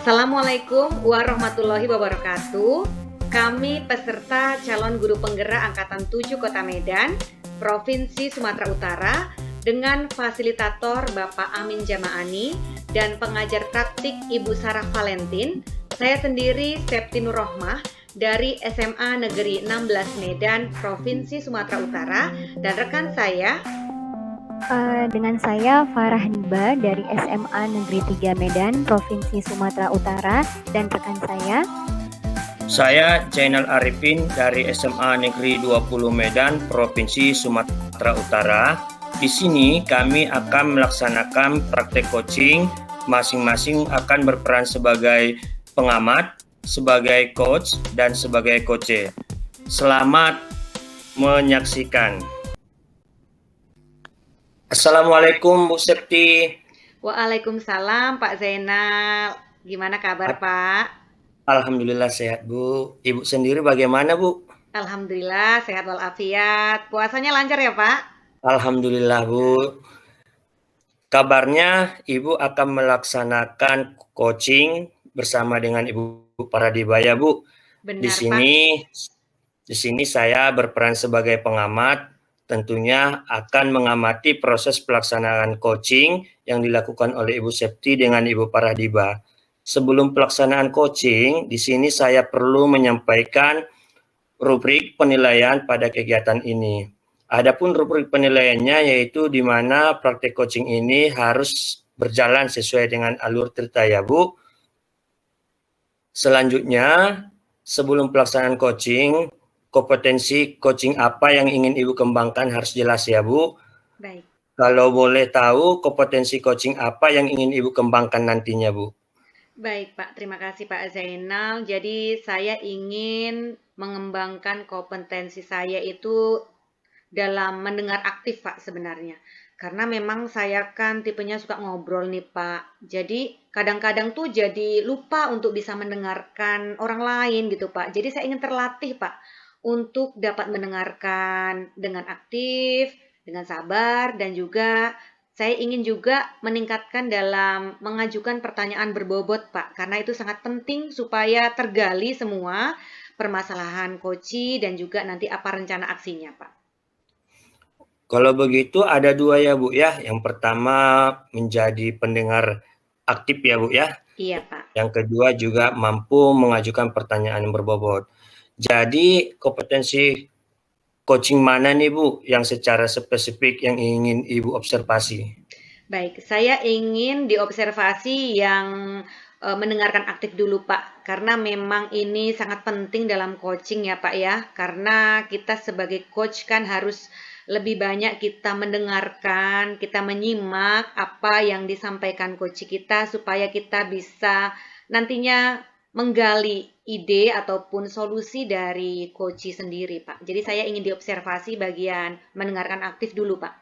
Assalamualaikum warahmatullahi wabarakatuh. Kami peserta calon guru penggerak Angkatan 7 Kota Medan, Provinsi Sumatera Utara, dengan fasilitator Bapak Amin Jamaani dan pengajar praktik Ibu Sarah Valentin. Saya sendiri Septi Nur Rohmah dari SMA Negeri 16 Medan, Provinsi Sumatera Utara, dan rekan saya Dengan saya Farah Niba dari SMA Negeri 3 Medan, Provinsi Sumatera Utara, dan rekan Saya Jainal Arifin dari SMA Negeri 20 Medan, Provinsi Sumatera Utara. Di sini kami akan melaksanakan praktek coaching, masing-masing akan berperan sebagai pengamat, sebagai coach, dan sebagai coach. Selamat menyaksikan. Assalamualaikum Bu Septi. Waalaikumsalam Pak Zainal. Gimana kabar Pak? Alhamdulillah sehat Bu. Ibu sendiri bagaimana Bu? Alhamdulillah sehat walafiat. Puasanya lancar ya Pak? Alhamdulillah Bu. Kabarnya Ibu akan melaksanakan coaching bersama dengan Ibu Paradibaya Bu. Benar Di Pak. sini saya berperan sebagai pengamat, tentunya akan mengamati proses pelaksanaan coaching yang dilakukan oleh Ibu Septi dengan Ibu Paradiba. Sebelum pelaksanaan coaching, di sini saya perlu menyampaikan rubrik penilaian pada kegiatan ini. Adapun rubrik penilaiannya yaitu di mana praktek coaching ini harus berjalan sesuai dengan alur cerita ya Bu. Selanjutnya, sebelum pelaksanaan coaching, kompetensi coaching apa yang ingin Ibu kembangkan harus jelas ya Bu. Baik. Kalau boleh tahu kompetensi coaching apa yang ingin Ibu kembangkan nantinya Bu? Baik Pak, terima kasih Pak Zainal. Jadi saya ingin mengembangkan kompetensi saya itu dalam mendengar aktif Pak sebenarnya. Karena memang saya kan tipenya suka ngobrol nih Pak. Jadi kadang-kadang tuh jadi lupa untuk bisa mendengarkan orang lain gitu Pak. Jadi saya ingin terlatih Pak untuk dapat mendengarkan dengan aktif, dengan sabar, dan juga saya ingin juga meningkatkan dalam mengajukan pertanyaan berbobot Pak. Karena itu sangat penting supaya tergali semua permasalahan coaching dan juga nanti apa rencana aksinya Pak. Kalau begitu ada dua ya Bu ya. Yang pertama menjadi pendengar aktif ya Bu ya. Iya Pak. Yang kedua juga mampu mengajukan pertanyaan yang berbobot. Jadi kompetensi coaching mana nih Bu yang secara spesifik yang ingin Ibu observasi? Baik, saya ingin diobservasi yang mendengarkan aktif dulu Pak. Karena memang ini sangat penting dalam coaching ya Pak ya. Karena kita sebagai coach kan harus lebih banyak kita mendengarkan, kita menyimak apa yang disampaikan coach kita supaya kita bisa nantinya menggali ide ataupun solusi dari coach sendiri Pak. Jadi saya ingin diobservasi bagian mendengarkan aktif dulu Pak.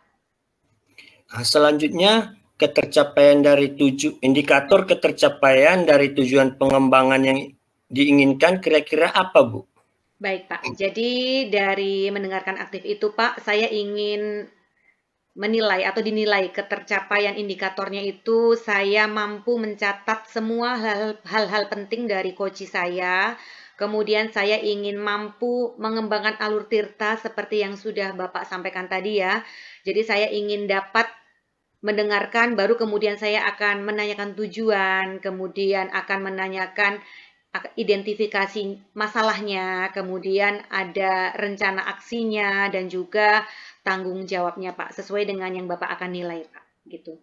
Selanjutnya indikator ketercapaian dari tujuan pengembangan yang diinginkan kira-kira apa Bu? Baik Pak, jadi dari mendengarkan aktif itu Pak, saya ingin menilai atau dinilai ketercapaian indikatornya itu saya mampu mencatat semua hal-hal penting dari coach saya. Kemudian saya ingin mampu mengembangkan alur tirta seperti yang sudah Bapak sampaikan tadi ya. Jadi saya ingin dapat mendengarkan, baru kemudian saya akan menanyakan tujuan, kemudian akan menanyakan identifikasi masalahnya, kemudian ada rencana aksinya, dan juga tanggung jawabnya Pak, sesuai dengan yang Bapak akan nilai Pak, gitu.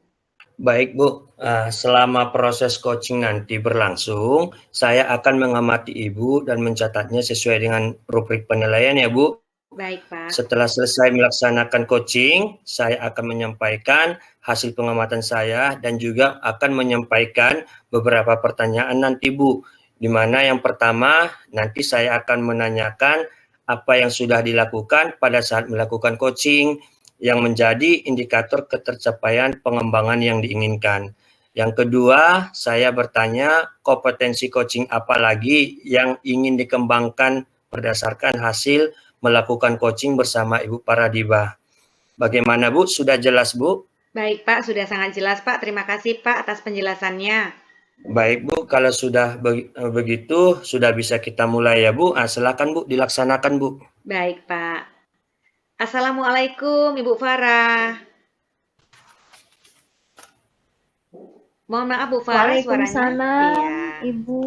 Baik Bu, selama proses coaching nanti berlangsung, saya akan mengamati Ibu dan mencatatnya sesuai dengan rubrik penilaian ya Bu. Baik Pak. Setelah selesai melaksanakan coaching, saya akan menyampaikan hasil pengamatan saya dan juga akan menyampaikan beberapa pertanyaan nanti Bu. Di mana yang pertama, nanti saya akan menanyakan apa yang sudah dilakukan pada saat melakukan coaching yang menjadi indikator ketercapaian pengembangan yang diinginkan. Yang kedua, saya bertanya kompetensi coaching apa lagi yang ingin dikembangkan berdasarkan hasil melakukan coaching bersama Ibu Paradiba. Bagaimana Bu? Sudah jelas Bu? Baik Pak, sudah sangat jelas Pak. Terima kasih Pak atas penjelasannya. Baik Bu, kalau sudah begitu, sudah bisa kita mulai ya Bu. Silakan Bu, dilaksanakan Bu. Baik, Pak. Assalamualaikum, Ibu Farah. Mohon maaf, Bu Farah, suaranya. Waalaikumsalam, Iya. Ibu.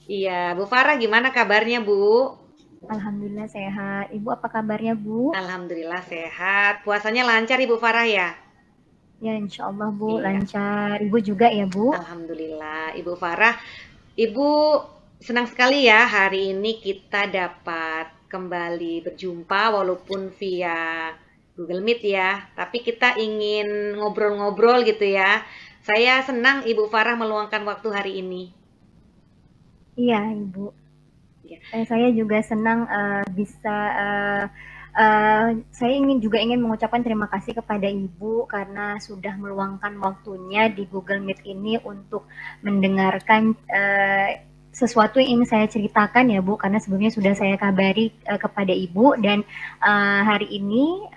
Iya, Bu Farah gimana kabarnya, Bu? Alhamdulillah sehat. Ibu apa kabarnya, Bu? Alhamdulillah sehat. Puasanya lancar, Ibu Farah ya? Ya, insya Allah, Bu, Iya, lancar. Ibu juga ya, Bu? Alhamdulillah. Ibu Farah, Ibu senang sekali ya hari ini kita dapat kembali berjumpa walaupun via Google Meet ya. Tapi kita ingin ngobrol-ngobrol gitu ya. Saya senang Ibu Farah meluangkan waktu hari ini. Iya, Ibu. Ya. Saya juga senang bisa saya ingin mengucapkan terima kasih kepada Ibu karena sudah meluangkan waktunya di Google Meet ini untuk mendengarkan sesuatu yang ingin saya ceritakan ya Bu, karena sebelumnya sudah saya kabari kepada Ibu dan hari ini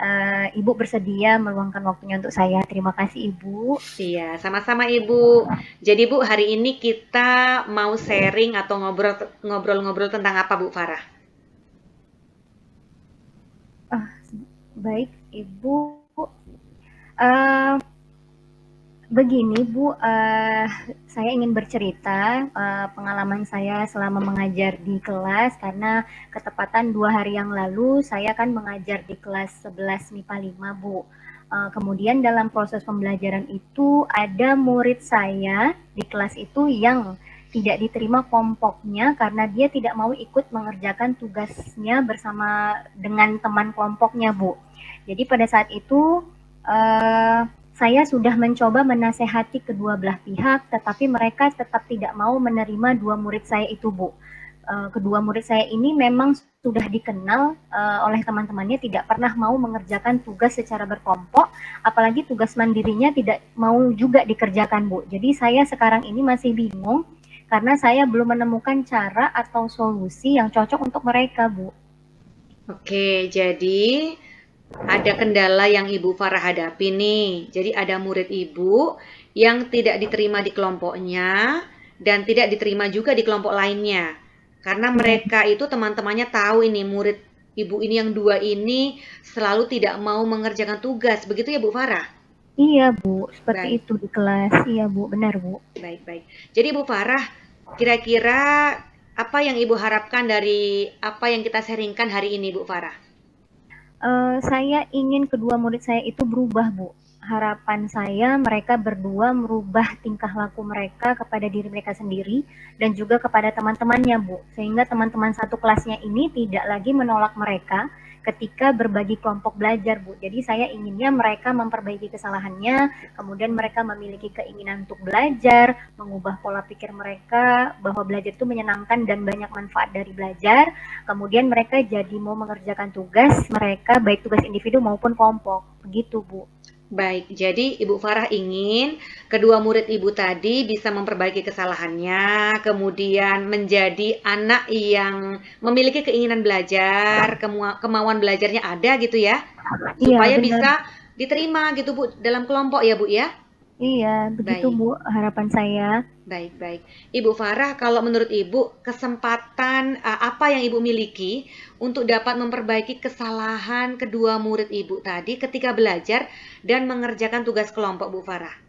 Ibu bersedia meluangkan waktunya untuk saya. Terima kasih Ibu. Iya, sama-sama Ibu. Jadi Bu, hari ini kita mau sharing atau ngobrol-ngobrol tentang apa Bu Farah? Ah, baik Ibu. Uh, Begini Bu, saya ingin bercerita pengalaman saya selama mengajar di kelas karena ketepatan 2 hari yang lalu saya kan mengajar di kelas 11 MIPA 5 Bu. Kemudian dalam proses pembelajaran itu ada murid saya di kelas itu yang tidak diterima kelompoknya karena dia tidak mau ikut mengerjakan tugasnya bersama dengan teman kelompoknya Bu. Jadi pada saat itu saya sudah mencoba menasehati kedua belah pihak, tetapi mereka tetap tidak mau menerima 2 murid saya itu, Bu. Kedua murid saya ini memang sudah dikenal oleh teman-temannya tidak pernah mau mengerjakan tugas secara berkelompok, apalagi tugas mandirinya tidak mau juga dikerjakan, Bu. Jadi saya sekarang ini masih bingung karena saya belum menemukan cara atau solusi yang cocok untuk mereka, Bu. Oke, jadi ada kendala yang Ibu Farah hadapi nih. Jadi ada murid Ibu yang tidak diterima di kelompoknya dan tidak diterima juga di kelompok lainnya. Karena Iya, mereka itu teman-temannya tahu ini murid Ibu ini yang 2 ini selalu tidak mau mengerjakan tugas. Begitu ya Bu Farah? iya Bu, seperti Baik, itu di kelas. Iya Bu, benar Bu. baik, baik. Jadi Bu Farah, kira-kira apa yang Ibu harapkan dari apa yang kita sharingkan hari ini Bu Farah? Saya ingin kedua murid saya itu berubah, Bu. Harapan saya mereka berdua merubah tingkah laku mereka kepada diri mereka sendiri dan juga kepada teman-temannya, Bu. Sehingga teman-teman satu kelasnya ini tidak lagi menolak mereka ketika berbagi kelompok belajar, Bu. Jadi saya inginnya mereka memperbaiki kesalahannya, kemudian mereka memiliki keinginan untuk belajar, mengubah pola pikir mereka bahwa belajar itu menyenangkan dan banyak manfaat dari belajar. Kemudian mereka jadi mau mengerjakan tugas mereka baik tugas individu maupun kelompok. Begitu, Bu. Baik, jadi Ibu Farah ingin kedua murid Ibu tadi bisa memperbaiki kesalahannya, kemudian menjadi anak yang memiliki keinginan belajar, kemauan belajarnya ada gitu ya, Iya, supaya benar. bisa diterima gitu Bu dalam kelompok ya Bu ya. Iya, begitu, Baik. Bu, harapan saya. Baik, baik. Ibu Farah, kalau menurut Ibu, kesempatan apa yang Ibu miliki untuk dapat memperbaiki kesalahan kedua murid Ibu tadi ketika belajar dan mengerjakan tugas kelompok, Bu Farah?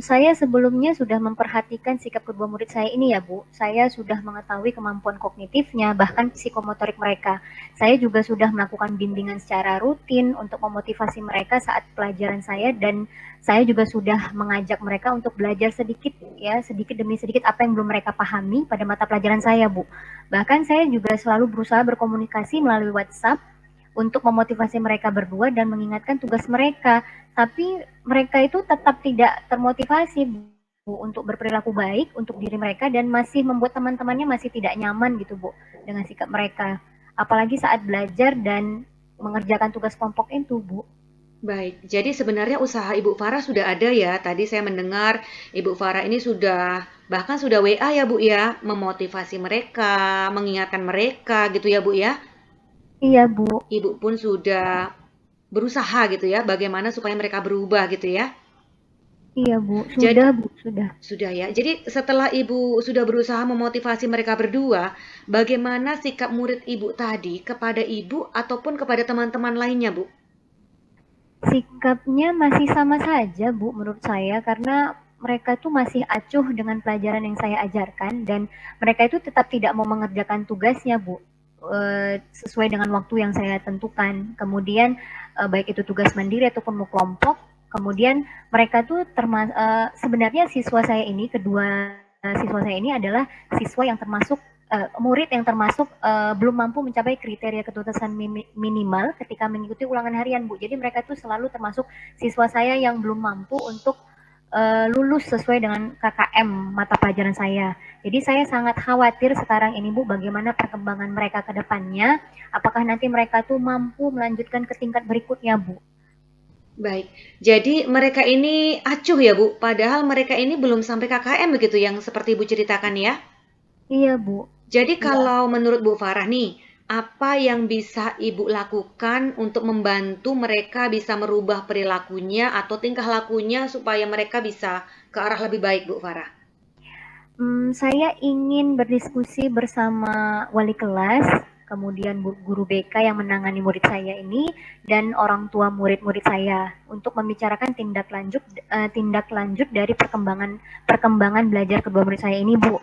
Saya sebelumnya sudah memperhatikan sikap kedua murid saya ini ya Bu. Saya sudah mengetahui kemampuan kognitifnya, bahkan psikomotorik mereka. Saya juga sudah melakukan bimbingan secara rutin untuk memotivasi mereka saat pelajaran saya dan saya juga sudah mengajak mereka untuk belajar sedikit ya, sedikit demi sedikit apa yang belum mereka pahami pada mata pelajaran saya Bu. Bahkan saya juga selalu berusaha berkomunikasi melalui WhatsApp untuk memotivasi mereka berdua dan mengingatkan tugas mereka. Tapi mereka itu tetap tidak termotivasi Bu untuk berperilaku baik untuk diri mereka dan masih membuat teman-temannya masih tidak nyaman gitu Bu dengan sikap mereka. Apalagi saat belajar dan mengerjakan tugas kelompok itu Bu. Baik, jadi sebenarnya usaha Ibu Farah sudah ada ya. Tadi saya mendengar Ibu Farah ini bahkan sudah WA ya Bu ya, memotivasi mereka, mengingatkan mereka gitu ya Bu ya. Iya Bu. Ibu pun sudah berusaha gitu ya, bagaimana supaya mereka berubah gitu ya. Iya Bu, Jadi sudah Bu, sudah. sudah ya. Jadi setelah Ibu sudah berusaha memotivasi mereka berdua, bagaimana sikap murid Ibu tadi kepada Ibu ataupun kepada teman-teman lainnya, Bu? Sikapnya masih sama saja Bu menurut saya, karena mereka tuh masih acuh dengan pelajaran yang saya ajarkan, dan mereka itu tetap tidak mau mengerjakan tugasnya Bu, sesuai dengan waktu yang saya tentukan. Kemudian baik itu tugas mandiri ataupun mau kelompok, kemudian mereka tuh sebenarnya siswa saya ini, kedua siswa saya ini adalah siswa yang termasuk murid yang termasuk belum mampu mencapai kriteria ketuntasan minimal ketika mengikuti ulangan harian Bu. Jadi mereka tuh selalu termasuk siswa saya yang belum mampu untuk lulus sesuai dengan KKM mata pelajaran saya. Jadi saya sangat khawatir sekarang ini Bu, bagaimana perkembangan mereka ke depannya. Apakah nanti mereka tuh mampu melanjutkan ke tingkat berikutnya Bu? Baik. Jadi mereka ini acuh ya, Bu, padahal mereka ini belum sampai KKM begitu yang seperti Ibu ceritakan ya? Iya Bu. Jadi Iya. kalau menurut Bu Farah nih, apa yang bisa Ibu lakukan untuk membantu mereka bisa merubah perilakunya atau tingkah lakunya supaya mereka bisa ke arah lebih baik, Bu Farah? Saya ingin berdiskusi bersama wali kelas, kemudian guru BK yang menangani murid saya ini, dan orang tua murid-murid saya untuk membicarakan tindak lanjut dari perkembangan perkembangan belajar kedua murid saya ini, Bu.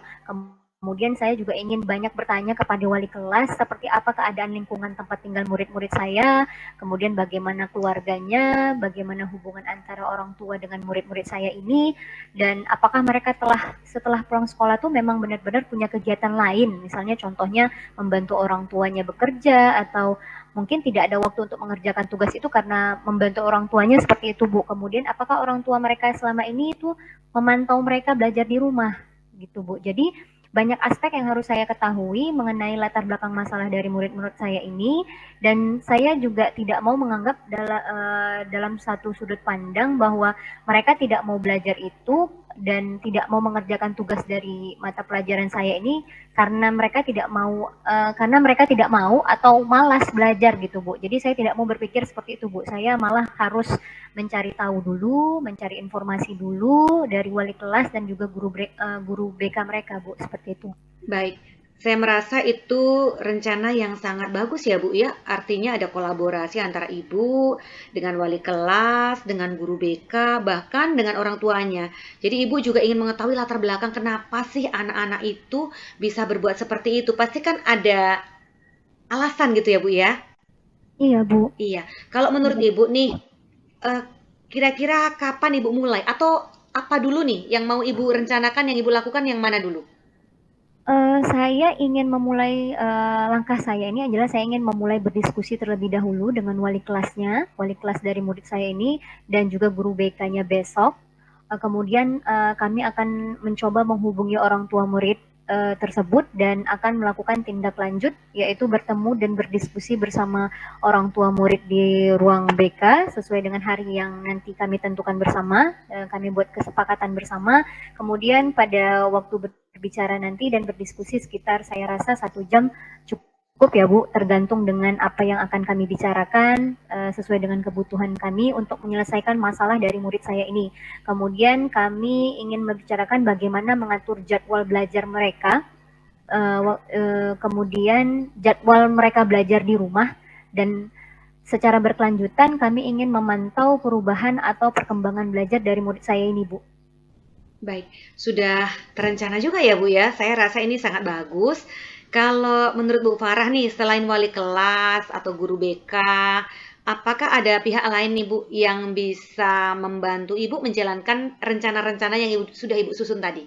Kemudian saya juga ingin banyak bertanya kepada wali kelas seperti apa keadaan lingkungan tempat tinggal murid-murid saya, kemudian bagaimana keluarganya, bagaimana hubungan antara orang tua dengan murid-murid saya ini, dan apakah mereka setelah pulang sekolah tuh memang benar-benar punya kegiatan lain, misalnya contohnya membantu orang tuanya bekerja, atau mungkin tidak ada waktu untuk mengerjakan tugas itu karena membantu orang tuanya seperti itu Bu. Kemudian apakah orang tua mereka selama ini itu memantau mereka belajar di rumah gitu Bu. Jadi banyak aspek yang harus saya ketahui mengenai latar belakang masalah dari murid-murid saya ini, dan saya juga tidak mau menganggap dalam satu sudut pandang bahwa mereka tidak mau belajar itu dan tidak mau mengerjakan tugas dari mata pelajaran saya ini karena mereka tidak mau atau malas belajar gitu Bu. Jadi saya tidak mau berpikir seperti itu Bu. Saya malah harus mencari tahu dulu, mencari informasi dulu dari wali kelas dan juga guru BK mereka Bu, seperti itu. Baik, saya merasa itu rencana yang sangat bagus ya, Bu ya. Artinya ada kolaborasi antara Ibu dengan wali kelas, dengan guru BK, bahkan dengan orang tuanya. Jadi Ibu juga ingin mengetahui latar belakang kenapa sih anak-anak itu bisa berbuat seperti itu. Pasti kan ada alasan gitu ya, Bu ya. Iya Bu. Iya. Kalau menurut Ibu nih, eh, kira-kira kapan Ibu mulai? Atau apa dulu nih yang mau Ibu rencanakan, yang Ibu lakukan yang mana dulu? Saya ingin memulai langkah saya ini adalah saya ingin memulai berdiskusi terlebih dahulu dengan wali kelas dari murid saya ini, dan juga guru BK-nya besok. Kemudian kami akan mencoba menghubungi orang tua murid tersebut dan akan melakukan tindak lanjut, yaitu bertemu dan berdiskusi bersama orang tua murid di ruang BK sesuai dengan hari yang nanti kami tentukan bersama. Kami buat kesepakatan bersama. Kemudian pada waktu berbicara nanti dan berdiskusi sekitar saya rasa 1 jam cukup ya Bu, tergantung dengan apa yang akan kami bicarakan sesuai dengan kebutuhan kami untuk menyelesaikan masalah dari murid saya ini. Kemudian kami ingin membicarakan bagaimana mengatur jadwal belajar mereka, kemudian jadwal mereka belajar di rumah, dan secara berkelanjutan kami ingin memantau perubahan atau perkembangan belajar dari murid saya ini Bu. Baik, sudah terencana juga ya Bu ya. Saya rasa ini sangat bagus. Kalau menurut Bu Farah nih, selain wali kelas atau guru BK, apakah ada pihak lain nih Bu yang bisa membantu Ibu menjalankan rencana-rencana yang sudah Ibu susun tadi?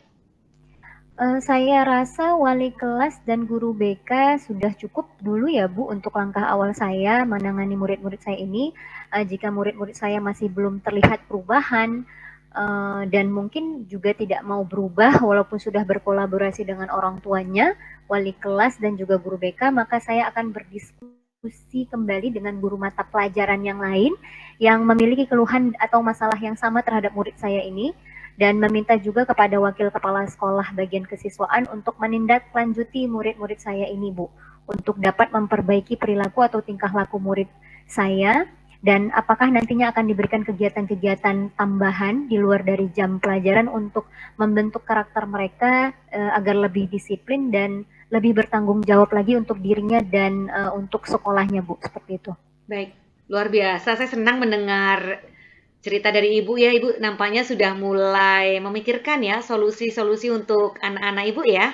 Saya rasa wali kelas dan guru BK sudah cukup dulu ya Bu untuk langkah awal saya menangani murid-murid saya ini. Jika murid-murid saya masih belum terlihat perubahan, dan mungkin juga tidak mau berubah walaupun sudah berkolaborasi dengan orang tuanya, wali kelas dan juga guru BK, maka saya akan berdiskusi kembali dengan guru mata pelajaran yang lain yang memiliki keluhan atau masalah yang sama terhadap murid saya ini, dan meminta juga kepada wakil kepala sekolah bagian kesiswaan untuk menindaklanjuti murid-murid saya ini Bu, untuk dapat memperbaiki perilaku atau tingkah laku murid saya Dan apakah nantinya akan diberikan kegiatan-kegiatan tambahan di luar dari jam pelajaran untuk membentuk karakter mereka agar lebih disiplin dan lebih bertanggung jawab lagi untuk dirinya dan untuk sekolahnya, Bu, seperti itu. Baik, luar biasa. Saya senang mendengar cerita dari Ibu ya. Ibu nampaknya sudah mulai memikirkan ya solusi-solusi untuk anak-anak Ibu ya.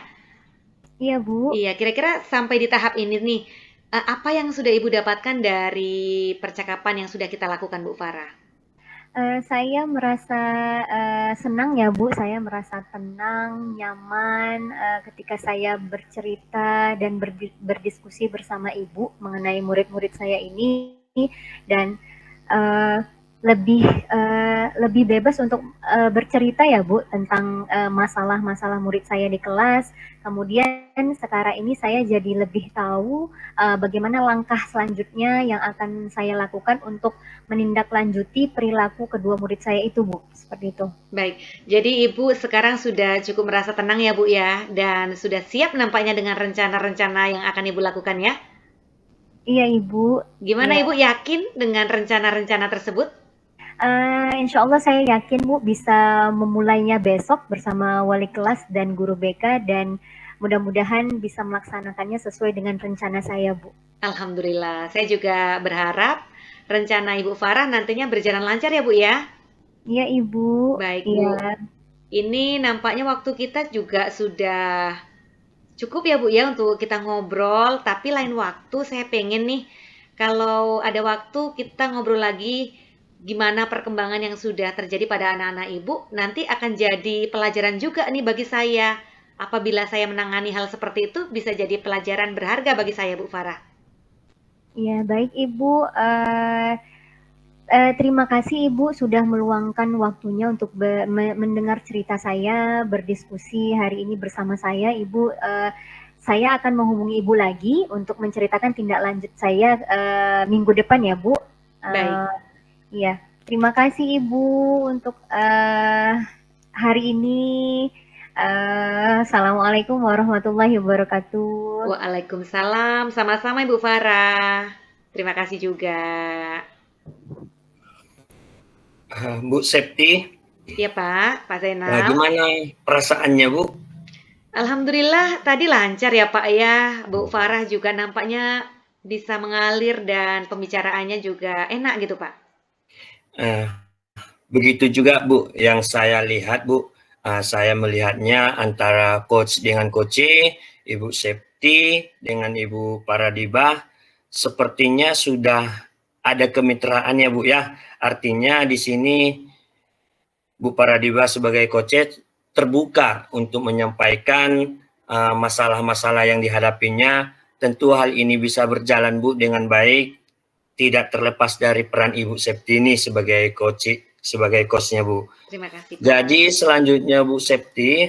Iya, Bu. Iya, kira-kira sampai di tahap ini nih, apa yang sudah Ibu dapatkan dari percakapan yang sudah kita lakukan, Bu Farah? Saya merasa senang ya, Bu. Saya merasa tenang, nyaman ketika saya bercerita dan berdiskusi bersama Ibu mengenai murid-murid saya ini, dan uh, lebih bebas untuk bercerita ya, Bu, tentang masalah-masalah murid saya di kelas. Kemudian sekarang ini saya jadi lebih tahu bagaimana langkah selanjutnya yang akan saya lakukan untuk menindaklanjuti perilaku kedua murid saya itu, Bu. Seperti itu. Baik, jadi Ibu sekarang sudah cukup merasa tenang ya, Bu ya, dan sudah siap nampaknya dengan rencana-rencana yang akan Ibu lakukan ya? Iya, Ibu. Gimana Ya. Ibu yakin dengan rencana-rencana tersebut? Insya Allah saya yakin, Bu, bisa memulainya besok bersama wali kelas dan guru BK, dan mudah-mudahan bisa melaksanakannya sesuai dengan rencana saya, Bu. Alhamdulillah, saya juga berharap rencana Ibu Farah nantinya berjalan lancar ya, Bu ya? Iya, Ibu. Baik, Iya. Bu. Ini nampaknya waktu kita juga sudah cukup ya, Bu ya, untuk kita ngobrol. Tapi lain waktu saya pengen nih, kalau ada waktu kita ngobrol lagi gimana perkembangan yang sudah terjadi pada anak-anak Ibu. Nanti akan jadi pelajaran juga nih bagi saya. Apabila saya menangani hal seperti itu, bisa jadi pelajaran berharga bagi saya, Bu Farah. Iya, baik, Ibu. Terima kasih Ibu sudah meluangkan waktunya untuk mendengar cerita saya, berdiskusi hari ini bersama saya. Ibu, saya akan menghubungi Ibu lagi untuk menceritakan tindak lanjut saya minggu depan ya, Bu. Baik. Iya, terima kasih Ibu untuk hari ini. Assalamualaikum warahmatullahi wabarakatuh. Waalaikumsalam. Sama-sama Ibu Farah. Terima kasih juga. Bu Septi. Iya Pak Zainal. Nah, gimana perasaannya, Bu? Alhamdulillah tadi lancar ya Pak ya. Bu Farah juga nampaknya bisa mengalir dan pembicaraannya juga enak gitu Pak. Begitu juga Bu, yang saya lihat Bu. Saya melihatnya antara coach dengan coach, Ibu Septi dengan Ibu Paradibah, sepertinya sudah ada kemitraan ya Bu ya. Artinya di sini Bu Paradibah sebagai coach terbuka untuk menyampaikan masalah-masalah yang dihadapinya. Tentu hal ini bisa berjalan Bu dengan baik, tidak terlepas dari peran Ibu Septi ini sebagai coachnya Bu. Terima kasih Pak. Jadi selanjutnya Bu Septi,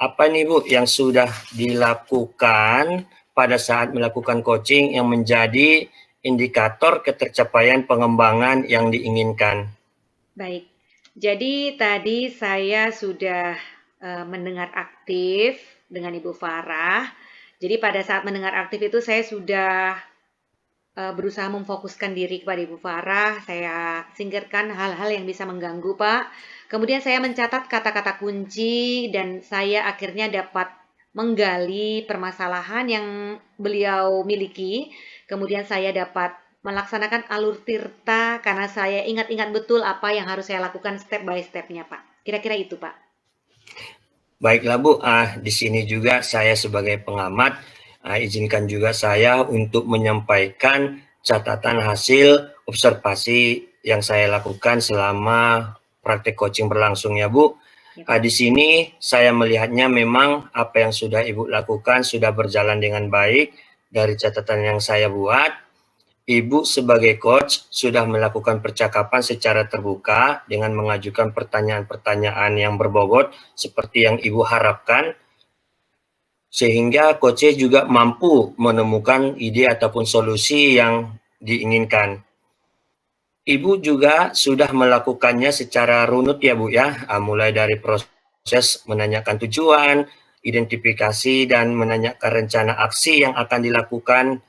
apa nih Bu yang sudah dilakukan pada saat melakukan coaching yang menjadi indikator ketercapaian pengembangan yang diinginkan? Baik, jadi tadi saya sudah mendengar aktif dengan Ibu Farah. Jadi pada saat mendengar aktif itu saya sudah berusaha memfokuskan diri kepada Ibu Farah. Saya singkirkan hal-hal yang bisa mengganggu Pak. Kemudian saya mencatat kata-kata kunci dan saya akhirnya dapat menggali permasalahan yang beliau miliki. Kemudian saya dapat melaksanakan alur tirta karena saya ingat-ingat betul apa yang harus saya lakukan step by step-nya Pak. Kira-kira itu Pak. Baiklah Bu, di sini juga saya sebagai pengamat izinkan juga saya untuk menyampaikan catatan hasil observasi yang saya lakukan selama praktek coaching berlangsung ya Bu. Di sini saya melihatnya memang apa yang sudah Ibu lakukan sudah berjalan dengan baik. Dari catatan yang saya buat, Ibu sebagai coach sudah melakukan percakapan secara terbuka dengan mengajukan pertanyaan-pertanyaan yang berbobot seperti yang Ibu harapkan, sehingga coach juga mampu menemukan ide ataupun solusi yang diinginkan. Ibu juga sudah melakukannya secara runut ya Bu ya, mulai dari proses menanyakan tujuan, identifikasi, dan menanyakan rencana aksi yang akan dilakukan,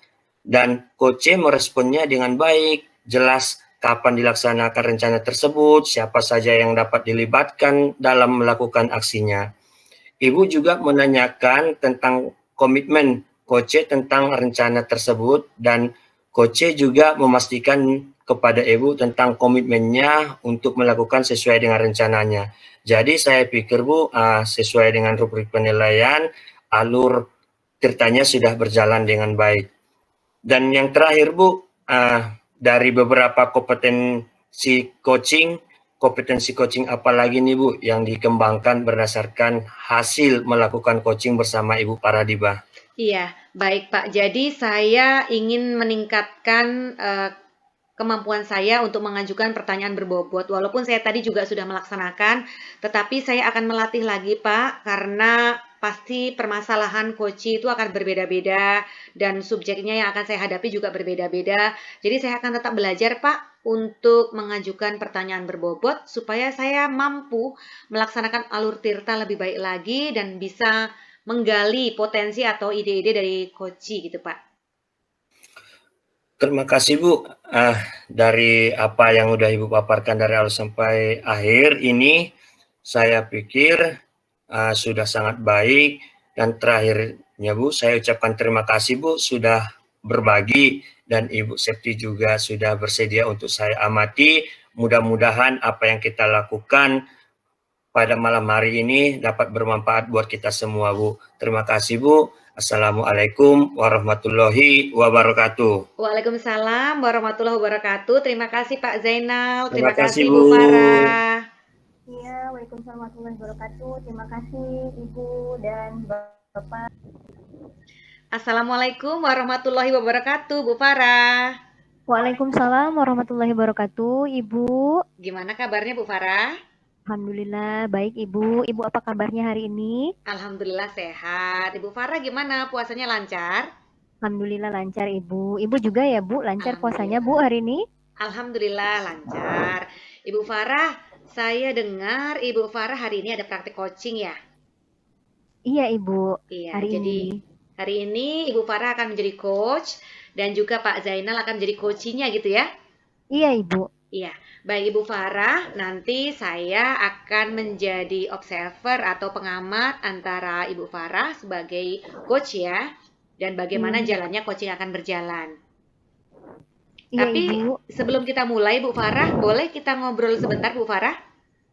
dan coach meresponnya dengan baik, jelas, kapan dilaksanakan rencana tersebut, siapa saja yang dapat dilibatkan dalam melakukan aksinya. Ibu juga menanyakan tentang komitmen Koce tentang rencana tersebut, dan Koce juga memastikan kepada Ibu tentang komitmennya untuk melakukan sesuai dengan rencananya. Jadi saya pikir Bu, sesuai dengan rubrik penilaian, alur ceritanya sudah berjalan dengan baik. Dan yang terakhir Bu, dari beberapa kompetensi coaching apa lagi nih Bu yang dikembangkan berdasarkan hasil melakukan coaching bersama Ibu Paradiba? Iya, baik Pak. Jadi saya ingin meningkatkan kemampuan saya untuk mengajukan pertanyaan berbobot. Walaupun saya tadi juga sudah melaksanakan, tetapi saya akan melatih lagi Pak, karena pasti permasalahan coaching itu akan berbeda-beda dan subjeknya yang akan saya hadapi juga berbeda-beda. Jadi saya akan tetap belajar Pak untuk mengajukan pertanyaan berbobot supaya saya mampu melaksanakan alur tirta lebih baik lagi dan bisa menggali potensi atau ide-ide dari coaching gitu Pak. Terima kasih Bu. Dari apa yang udah Ibu paparkan dari awal sampai akhir ini, saya pikir sudah sangat baik. Dan terakhirnya Bu, saya ucapkan terima kasih Bu sudah berbagi, dan Ibu Septi juga sudah bersedia untuk saya amati. Mudah-mudahan apa yang kita lakukan pada malam hari ini dapat bermanfaat buat kita semua Bu. Terima kasih Bu. Assalamualaikum warahmatullahi wabarakatuh. Waalaikumsalam warahmatullahi wabarakatuh. Terima kasih Pak Zainal. Terima kasih, Ibu Bu. Farah. Iya, waalaikumsalam warahmatullahi wabarakatuh. Terima kasih Ibu dan Bapak. Assalamualaikum warahmatullahi wabarakatuh, Bu Farah. Waalaikumsalam warahmatullahi wabarakatuh, Ibu. Gimana kabarnya Bu Farah? Alhamdulillah baik Ibu. Ibu apa kabarnya hari ini? Alhamdulillah sehat. Ibu Farah gimana? Puasanya lancar? Alhamdulillah lancar Ibu. Ibu juga ya Bu, lancar puasanya Bu hari ini? Alhamdulillah lancar. Ibu Farah, saya dengar Ibu Farah hari ini ada praktik coaching ya? Iya Ibu, Iya, hari jadi ini. hari ini Ibu Farah akan menjadi coach dan juga Pak Zainal akan menjadi coachingnya gitu ya? Iya Ibu. Iya, baik Ibu Farah, nanti saya akan menjadi observer atau pengamat antara Ibu Farah sebagai coach ya, dan bagaimana Iya. jalannya coaching akan berjalan. Iya Tapi Ibu. sebelum kita mulai Bu Farah, boleh kita ngobrol sebentar Bu Farah?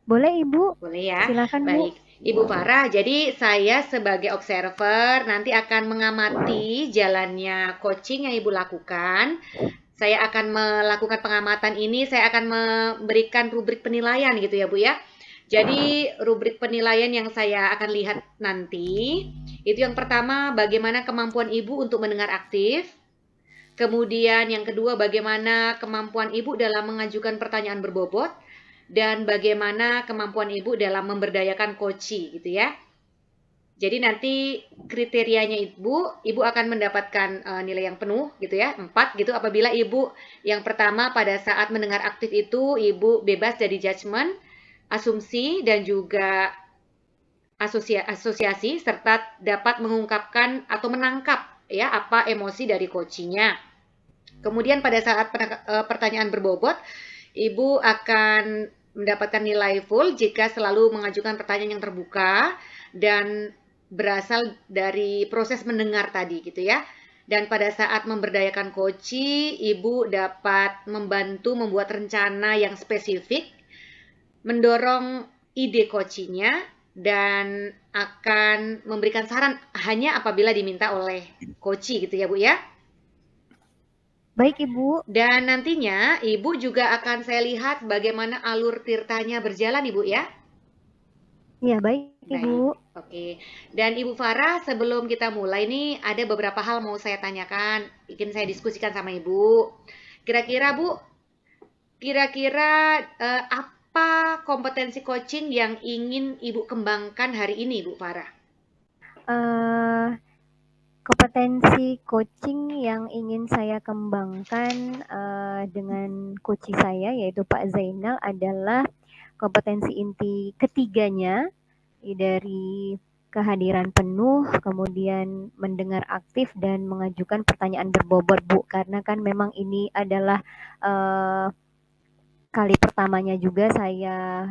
Boleh Ibu. Boleh ya? Silakan Bu. Baik, Ibu Farah, jadi saya sebagai observer nanti akan mengamati jalannya coaching yang Ibu lakukan. Saya akan melakukan pengamatan ini, saya akan memberikan rubrik penilaian gitu ya Bu ya. Jadi rubrik penilaian yang saya akan lihat nanti, itu yang pertama bagaimana kemampuan Ibu untuk mendengar aktif. Kemudian yang kedua bagaimana kemampuan Ibu dalam mengajukan pertanyaan berbobot. Dan bagaimana kemampuan Ibu dalam memberdayakan coaching gitu ya. Jadi nanti kriterianya Ibu akan mendapatkan nilai yang penuh gitu ya, 4 gitu apabila Ibu yang pertama pada saat mendengar aktif itu Ibu bebas dari judgement, asumsi dan juga asosiasi serta dapat mengungkapkan atau menangkap ya apa emosi dari coachingnya. Kemudian pada saat pertanyaan berbobot, Ibu akan mendapatkan nilai full jika selalu mengajukan pertanyaan yang terbuka dan berasal dari proses mendengar tadi gitu ya. Dan pada saat memberdayakan coaching, Ibu dapat membantu membuat rencana yang spesifik, mendorong ide coachingnya, dan akan memberikan saran hanya apabila diminta oleh coaching gitu ya Bu ya. Baik Ibu. Dan nantinya Ibu juga akan saya lihat bagaimana alur tirtanya berjalan Ibu ya. Iya baik Ibu. Baik, oke. Dan Ibu Farah, sebelum kita mulai nih ada beberapa hal mau saya tanyakan, ingin saya diskusikan sama Ibu. Kira-kira Bu, apa kompetensi coaching yang ingin Ibu kembangkan hari ini Bu Farah? Kompetensi coaching yang ingin saya kembangkan dengan coach saya yaitu Pak Zainal adalah kompetensi inti ketiganya dari kehadiran penuh, kemudian mendengar aktif dan mengajukan pertanyaan berbobot Bu, karena kan memang ini adalah kali pertamanya juga saya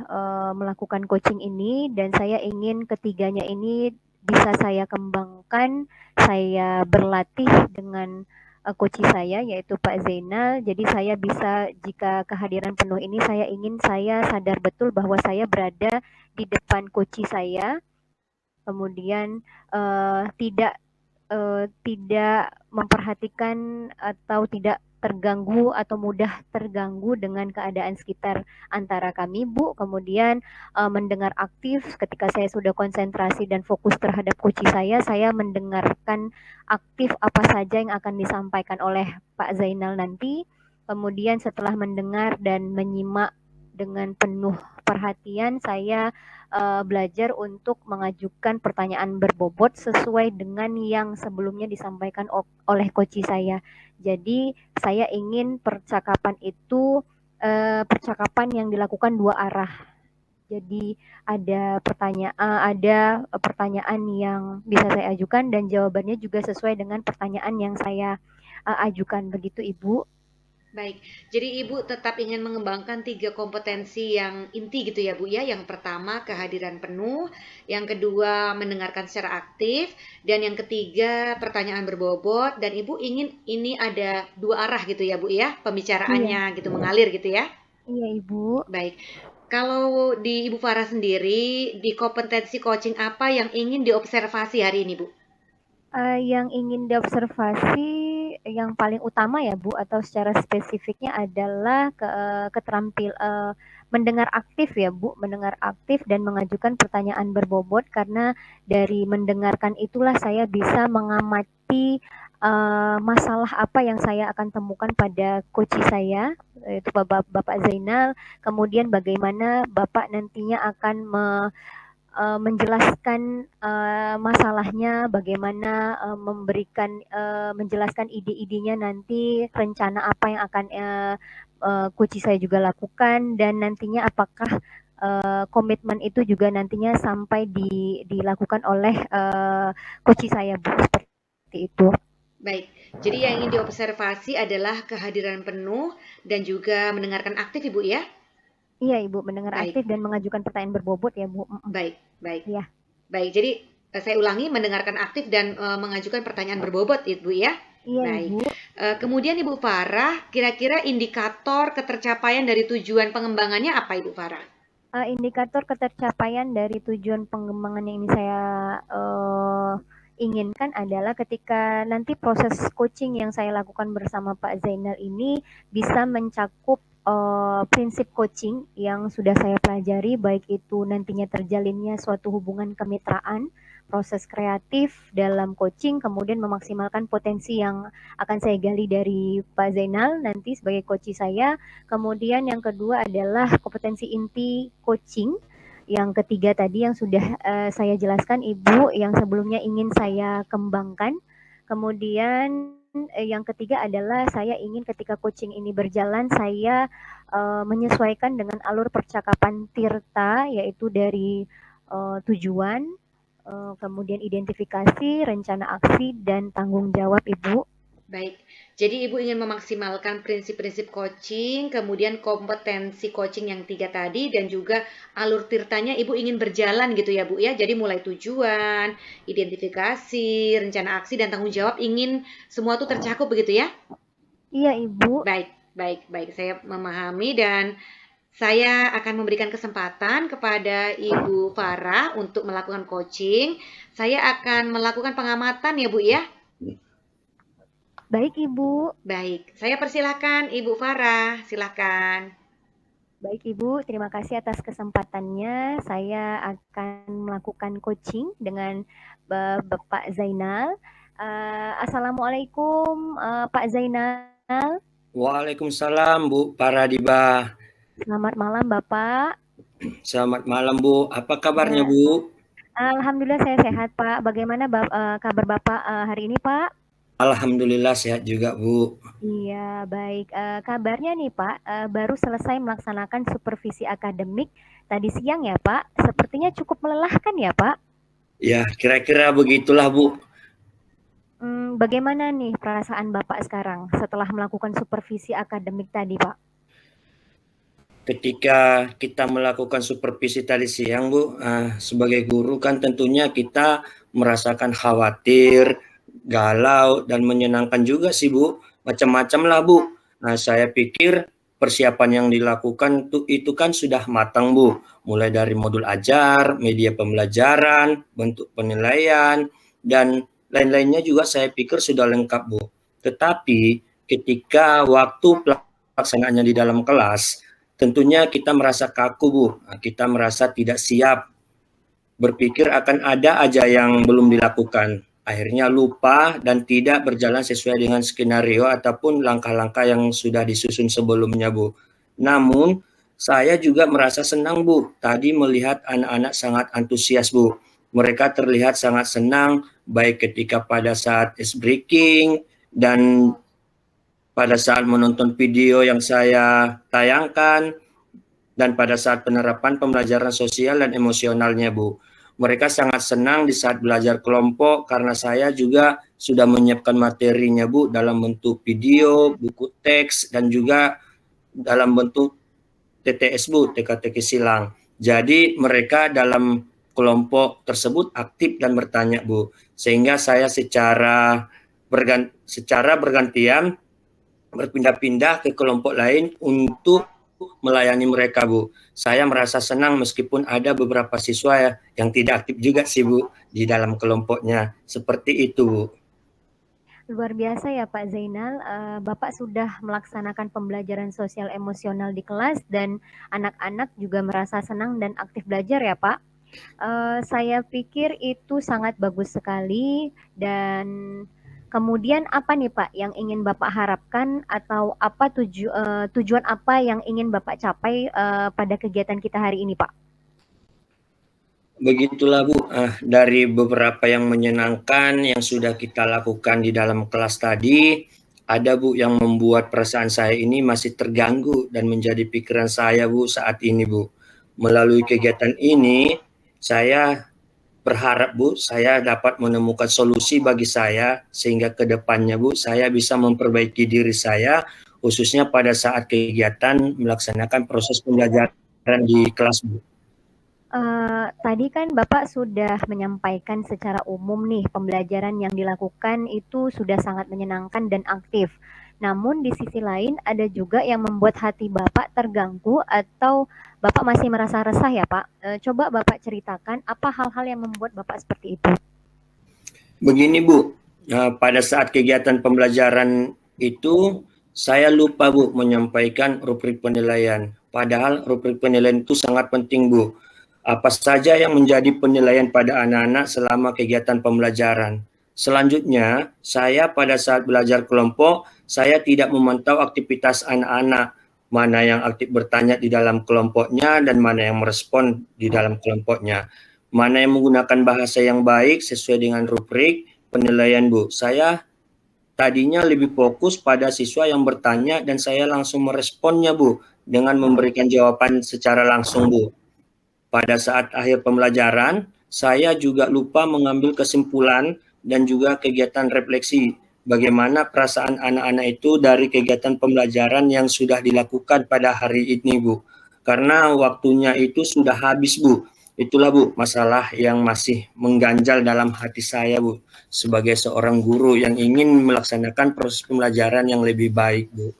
melakukan coaching ini, dan saya ingin ketiganya ini bisa saya kembangkan, saya berlatih dengan coach saya yaitu Pak Zainal. Jadi saya bisa, jika kehadiran penuh ini, saya ingin saya sadar betul bahwa saya berada di depan coach saya, kemudian tidak memperhatikan atau tidak terganggu atau mudah terganggu dengan keadaan sekitar antara kami, Bu. Kemudian mendengar aktif ketika saya sudah konsentrasi dan fokus terhadap kunci saya mendengarkan aktif apa saja yang akan disampaikan oleh Pak Zainal nanti. Kemudian setelah mendengar dan menyimak dengan penuh perhatian, saya belajar untuk mengajukan pertanyaan berbobot sesuai dengan yang sebelumnya disampaikan oleh coach saya. Jadi saya ingin percakapan itu percakapan yang dilakukan dua arah. Jadi ada pertanyaan yang bisa saya ajukan dan jawabannya juga sesuai dengan pertanyaan yang saya ajukan, begitu Ibu. Baik, jadi Ibu tetap ingin mengembangkan 3 kompetensi yang inti gitu ya Bu ya. Yang pertama kehadiran penuh, yang kedua mendengarkan secara aktif, dan yang ketiga pertanyaan berbobot. Dan Ibu ingin ini ada 2 arah gitu ya Bu ya, pembicaraannya gitu, mengalir gitu ya. Iya Ibu. Baik, kalau di Ibu Farah sendiri, di kompetensi coaching apa yang ingin diobservasi hari ini Bu? Yang ingin diobservasi yang paling utama ya Bu, atau secara spesifiknya adalah mendengar aktif ya Bu, mendengar aktif dan mengajukan pertanyaan berbobot, karena dari mendengarkan itulah saya bisa mengamati masalah apa yang saya akan temukan pada coach saya, yaitu Bapak Zainal. Kemudian bagaimana Bapak nantinya akan menjelaskan masalahnya, bagaimana menjelaskan ide-idenya nanti, rencana apa yang akan coach saya juga lakukan, dan nantinya apakah komitmen itu juga nantinya sampai dilakukan oleh coach saya Bu, seperti itu. Baik, jadi yang ingin diobservasi adalah kehadiran penuh dan juga mendengarkan aktif Ibu ya? Iya Ibu, mendengar Baik, aktif dan mengajukan pertanyaan berbobot ya Bu. baik, baik. Iya. Baik, jadi saya ulangi, mendengarkan aktif dan mengajukan pertanyaan berbobot Ibu ya? Iya Baik. Ibu. Kemudian Ibu Farah, kira-kira indikator ketercapaian dari tujuan pengembangannya apa Ibu Farah? Indikator ketercapaian dari tujuan pengembangan yang ini saya inginkan adalah ketika nanti proses coaching yang saya lakukan bersama Pak Zainal ini bisa mencakup prinsip coaching yang sudah saya pelajari, baik itu nantinya terjalinnya suatu hubungan kemitraan, proses kreatif dalam coaching, kemudian memaksimalkan potensi yang akan saya gali dari Pak Zainal nanti sebagai coach saya. Kemudian yang kedua adalah kompetensi inti coaching. Yang ketiga tadi yang sudah saya jelaskan Ibu, yang sebelumnya ingin saya kembangkan. Kemudian yang ketiga adalah saya ingin ketika coaching ini berjalan, saya menyesuaikan dengan alur percakapan Tirta, yaitu dari tujuan, kemudian identifikasi, rencana aksi, dan tanggung jawab Ibu. Baik, jadi Ibu ingin memaksimalkan prinsip-prinsip coaching, kemudian kompetensi coaching yang 3 tadi, dan juga alur tirtanya Ibu ingin berjalan gitu ya Bu ya. Jadi mulai tujuan, identifikasi, rencana aksi, dan tanggung jawab ingin semua itu tercakup begitu ya? Iya Ibu. Baik, baik, baik. Saya memahami dan saya akan memberikan kesempatan kepada Ibu Farah untuk melakukan coaching. Saya akan melakukan pengamatan ya Bu ya. Baik Ibu. Baik, saya persilahkan Ibu Farah, silakan. Baik Ibu, terima kasih atas kesempatannya. Saya akan melakukan coaching dengan Bapak Zainal. Assalamualaikum Pak Zainal. Waalaikumsalam Bu Paradiba. Selamat malam Bapak. Selamat malam Bu. Apa kabarnya Bu? Alhamdulillah saya sehat Pak. Bagaimana kabar Bapak hari ini Pak? Alhamdulillah sehat juga Bu. Iya baik. Kabarnya nih Pak, baru selesai melaksanakan supervisi akademik tadi siang ya Pak. Sepertinya cukup melelahkan ya Pak? Ya kira-kira begitulah Bu. Bagaimana nih perasaan Bapak sekarang setelah melakukan supervisi akademik tadi Pak? ketika kita melakukan supervisi tadi siang, Bu, sebagai guru kan tentunya kita merasakan khawatir, galau, dan menyenangkan juga sih, Bu. Macam-macam lah, Bu. Nah, saya pikir persiapan yang dilakukan itu kan sudah matang, Bu. Mulai dari modul ajar, media pembelajaran, bentuk penilaian, dan lain-lainnya juga saya pikir sudah lengkap, Bu. Tetapi ketika waktu pelaksanaannya di dalam kelas, tentunya kita merasa kaku, Bu. Kita merasa tidak siap, berpikir akan ada aja yang belum dilakukan. Akhirnya lupa dan tidak berjalan sesuai dengan skenario ataupun langkah-langkah yang sudah disusun sebelumnya, Bu. Namun, saya juga merasa senang, Bu. Tadi melihat anak-anak sangat antusias, Bu. Mereka terlihat sangat senang, baik ketika pada saat ice breaking dan pada saat menonton video yang saya tayangkan, dan pada saat penerapan pembelajaran sosial dan emosionalnya, Bu. Mereka sangat senang di saat belajar kelompok karena saya juga sudah menyiapkan materinya, Bu, dalam bentuk video, buku teks, dan juga dalam bentuk TTS, Bu, teka-teki silang. Jadi mereka dalam kelompok tersebut aktif dan bertanya, Bu. Sehingga saya secara bergantian berpindah-pindah ke kelompok lain untuk melayani mereka, Bu. Saya merasa senang meskipun ada beberapa siswa yang tidak aktif juga sih, Bu, di dalam kelompoknya. Seperti itu, Bu. Luar biasa ya Pak Zainal, Bapak sudah melaksanakan pembelajaran sosial emosional di kelas dan anak-anak juga merasa senang dan aktif belajar ya Pak. Saya pikir itu sangat bagus sekali dan kemudian apa nih Pak yang ingin Bapak harapkan atau apa tujuan apa yang ingin Bapak capai pada kegiatan kita hari ini Pak? Begitulah, Bu, dari beberapa yang menyenangkan yang sudah kita lakukan di dalam kelas tadi, ada, Bu, yang membuat perasaan saya ini masih terganggu dan menjadi pikiran saya, Bu, saat ini, Bu. Melalui kegiatan ini, saya berharap, Bu, saya dapat menemukan solusi bagi saya sehingga ke depannya, Bu, saya bisa memperbaiki diri saya, khususnya pada saat kegiatan melaksanakan proses pembelajaran di kelas, Bu. Tadi kan Bapak sudah menyampaikan secara umum nih pembelajaran yang dilakukan itu sudah sangat menyenangkan dan aktif. Namun di sisi lain ada juga yang membuat hati Bapak terganggu atau Bapak masih merasa resah ya Pak? Coba Bapak ceritakan apa hal-hal yang membuat Bapak seperti itu? Begini, Bu, pada saat kegiatan pembelajaran itu saya lupa, Bu, menyampaikan rubrik penilaian. Padahal rubrik penilaian itu sangat penting, Bu. Apa saja yang menjadi penilaian pada anak-anak selama kegiatan pembelajaran. Selanjutnya, saya pada saat belajar kelompok, saya tidak memantau aktivitas anak-anak, mana yang aktif bertanya di dalam kelompoknya dan mana yang merespon di dalam kelompoknya. Mana yang menggunakan bahasa yang baik sesuai dengan rubrik penilaian, Bu. Saya tadinya lebih fokus pada siswa yang bertanya dan saya langsung meresponnya, Bu, dengan memberikan jawaban secara langsung, Bu. Pada saat akhir pembelajaran, saya juga lupa mengambil kesimpulan dan juga kegiatan refleksi bagaimana perasaan anak-anak itu dari kegiatan pembelajaran yang sudah dilakukan pada hari ini, Bu. Karena waktunya itu sudah habis, Bu. Itulah, Bu, masalah yang masih mengganjal dalam hati saya, Bu, sebagai seorang guru yang ingin melaksanakan proses pembelajaran yang lebih baik, Bu.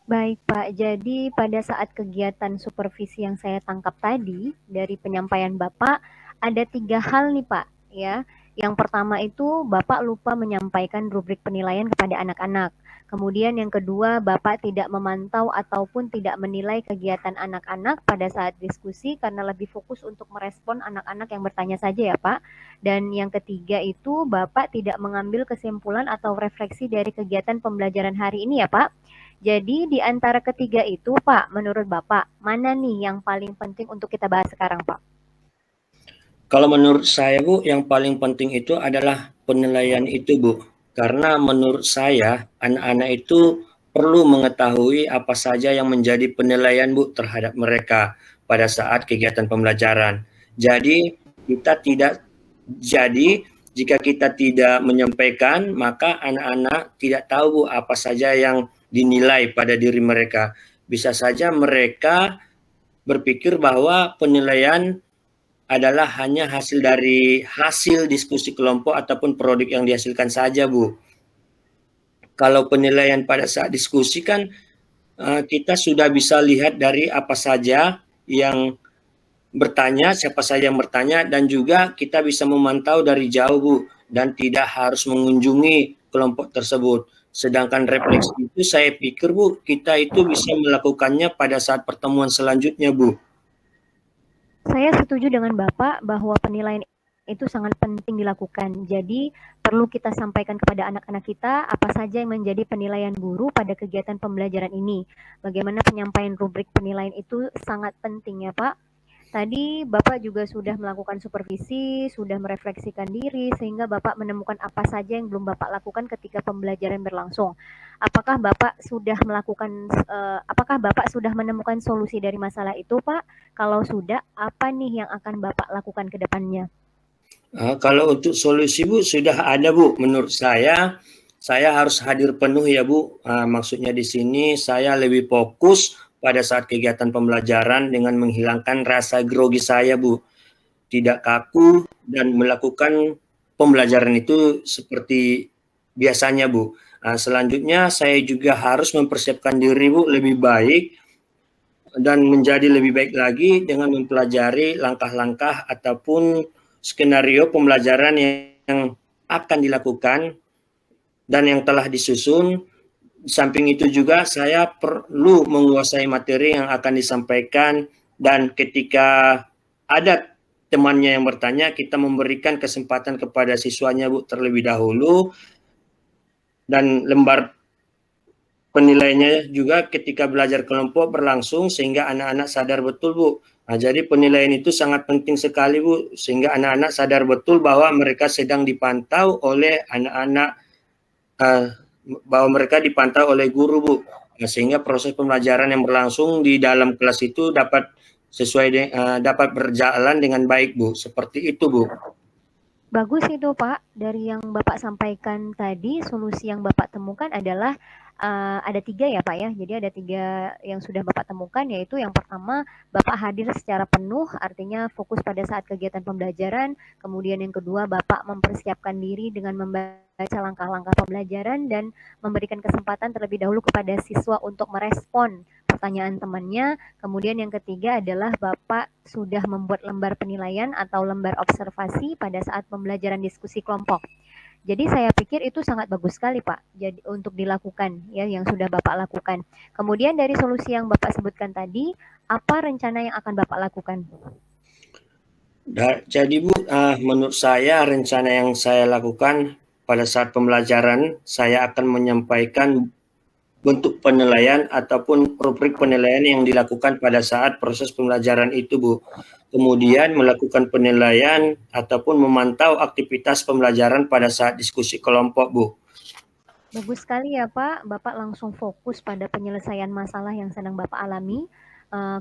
Baik Pak, jadi pada saat kegiatan supervisi yang saya tangkap tadi dari penyampaian Bapak ada 3 hal nih Pak ya. Yang pertama itu Bapak lupa menyampaikan rubrik penilaian kepada anak-anak. Kemudian yang kedua Bapak tidak memantau ataupun tidak menilai kegiatan anak-anak pada saat diskusi karena lebih fokus untuk merespon anak-anak yang bertanya saja ya Pak. Dan yang ketiga itu Bapak tidak mengambil kesimpulan atau refleksi dari kegiatan pembelajaran hari ini ya Pak. Jadi di antara ketiga itu Pak, menurut Bapak, mana nih yang paling penting untuk kita bahas sekarang Pak? Kalau menurut saya, Bu, yang paling penting itu adalah penilaian itu, Bu. Karena menurut saya, anak-anak itu perlu mengetahui apa saja yang menjadi penilaian, Bu, terhadap mereka pada saat kegiatan pembelajaran. Jadi, jika kita tidak menyampaikan, maka anak-anak tidak tahu, Bu, apa saja yang dinilai pada diri mereka. bisa saja mereka berpikir bahwa penilaian adalah hanya hasil dari hasil diskusi kelompok ataupun produk yang dihasilkan saja, Bu. Kalau penilaian pada saat diskusi kan kita sudah bisa lihat dari apa saja yang bertanya, siapa saja yang bertanya, dan juga kita bisa memantau dari jauh, Bu, dan tidak harus mengunjungi kelompok tersebut. Sedangkan refleksi itu saya pikir, Bu, kita itu bisa melakukannya pada saat pertemuan selanjutnya, Bu. Saya setuju dengan Bapak bahwa penilaian itu sangat penting dilakukan. Jadi perlu kita sampaikan kepada anak-anak kita apa saja yang menjadi penilaian guru pada kegiatan pembelajaran ini. Bagaimana penyampaian rubrik penilaian itu sangat penting ya Pak. Tadi Bapak juga sudah melakukan supervisi, sudah merefleksikan diri, sehingga Bapak menemukan apa saja yang belum Bapak lakukan ketika pembelajaran berlangsung. Apakah Bapak sudah menemukan solusi dari masalah itu, Pak? Kalau sudah, apa nih yang akan Bapak lakukan ke depannya? Kalau untuk solusi, Bu, sudah ada, Bu. Menurut saya harus hadir penuh ya, Bu. Maksudnya di sini saya lebih fokus pada saat kegiatan pembelajaran dengan menghilangkan rasa grogi saya, Bu. Tidak kaku dan melakukan pembelajaran itu seperti biasanya, Bu. Selanjutnya saya juga harus mempersiapkan diri, Bu, lebih baik dan menjadi lebih baik lagi dengan mempelajari langkah-langkah ataupun skenario pembelajaran yang akan dilakukan dan yang telah disusun. Di samping itu juga saya perlu menguasai materi yang akan disampaikan, dan ketika ada temannya yang bertanya, kita memberikan kesempatan kepada siswanya, Bu, terlebih dahulu, dan lembar penilaiannya juga ketika belajar kelompok berlangsung sehingga anak-anak sadar betul, Bu. Jadi penilaian itu sangat penting sekali, Bu, sehingga anak-anak sadar betul bahwa mereka sedang dipantau oleh bahwa mereka dipantau oleh guru, Bu. Sehingga proses pembelajaran yang berlangsung di dalam kelas itu dapat dapat berjalan dengan baik, Bu. Seperti itu, Bu. Bagus itu Pak, dari yang Bapak sampaikan tadi, solusi yang Bapak temukan adalah ada 3 ya Pak ya. Jadi ada 3 yang sudah Bapak temukan, yaitu yang pertama Bapak hadir secara penuh, artinya fokus pada saat kegiatan pembelajaran. Kemudian yang kedua Bapak mempersiapkan diri dengan membaca langkah-langkah pembelajaran dan memberikan kesempatan terlebih dahulu kepada siswa untuk merespon pertanyaan temannya. Kemudian yang ketiga adalah Bapak sudah membuat lembar penilaian atau lembar observasi pada saat pembelajaran diskusi kelompok. Jadi saya pikir itu sangat bagus sekali Pak, jadi untuk dilakukan ya yang sudah Bapak lakukan. Kemudian dari solusi yang Bapak sebutkan tadi, apa rencana yang akan Bapak lakukan? Jadi, Bu, menurut saya rencana yang saya lakukan pada saat pembelajaran, saya akan menyampaikan bentuk penilaian ataupun rubrik penilaian yang dilakukan pada saat proses pembelajaran itu, Bu. Kemudian melakukan penilaian ataupun memantau aktivitas pembelajaran pada saat diskusi kelompok, Bu. Bagus sekali ya Pak, Bapak langsung fokus pada penyelesaian masalah yang sedang Bapak alami.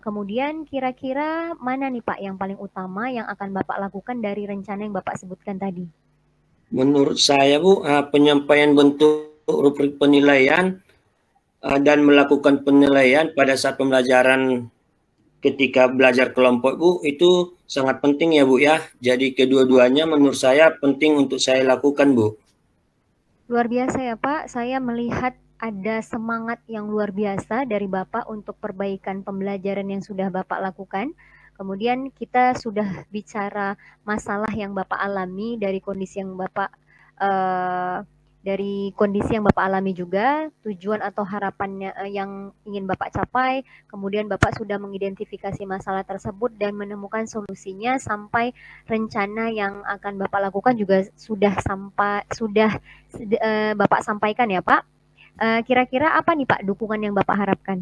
Kemudian kira-kira mana nih Pak yang paling utama yang akan Bapak lakukan dari rencana yang Bapak sebutkan tadi? Menurut saya, Bu, penyampaian bentuk rubrik penilaian dan melakukan penilaian pada saat pembelajaran ketika belajar kelompok, Bu, itu sangat penting ya, Bu, ya. Jadi kedua-duanya menurut saya penting untuk saya lakukan, Bu. Luar biasa ya Pak, saya melihat ada semangat yang luar biasa dari Bapak untuk perbaikan pembelajaran yang sudah Bapak lakukan. Kemudian kita sudah bicara masalah yang Bapak alami dari kondisi yang Bapak alami juga, tujuan atau harapannya yang ingin Bapak capai, kemudian Bapak sudah mengidentifikasi masalah tersebut dan menemukan solusinya sampai rencana yang akan Bapak lakukan juga sudah Bapak sampaikan ya Pak. Kira-kira apa nih Pak dukungan yang Bapak harapkan?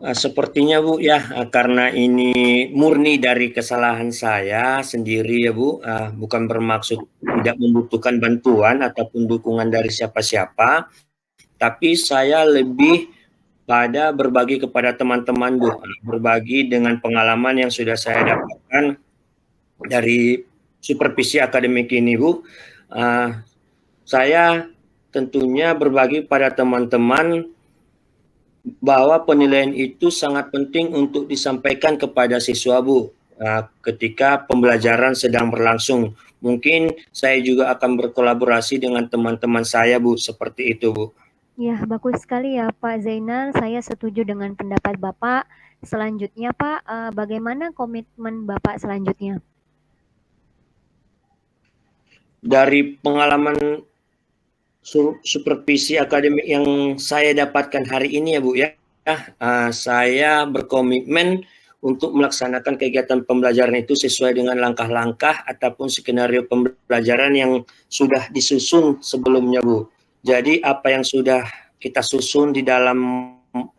Sepertinya, Bu, ya, karena ini murni dari kesalahan saya sendiri ya, Bu, bukan bermaksud tidak membutuhkan bantuan ataupun dukungan dari siapa-siapa, tapi saya lebih pada berbagi kepada teman-teman, Bu, berbagi dengan pengalaman yang sudah saya dapatkan dari supervisi akademik ini, Bu. Saya tentunya berbagi pada teman-teman bahwa penilaian itu sangat penting untuk disampaikan kepada siswa, Bu. Ketika pembelajaran sedang berlangsung, mungkin saya juga akan berkolaborasi dengan teman-teman saya, Bu, seperti itu, Bu. Ya, bagus sekali ya Pak Zainal. Saya setuju dengan pendapat Bapak. Selanjutnya Pak, bagaimana komitmen Bapak selanjutnya? Dari pengalaman supervisi akademik yang saya dapatkan hari ini ya Bu ya, saya berkomitmen untuk melaksanakan kegiatan pembelajaran itu sesuai dengan langkah-langkah ataupun skenario pembelajaran yang sudah disusun sebelumnya Bu. Jadi apa yang sudah kita susun di dalam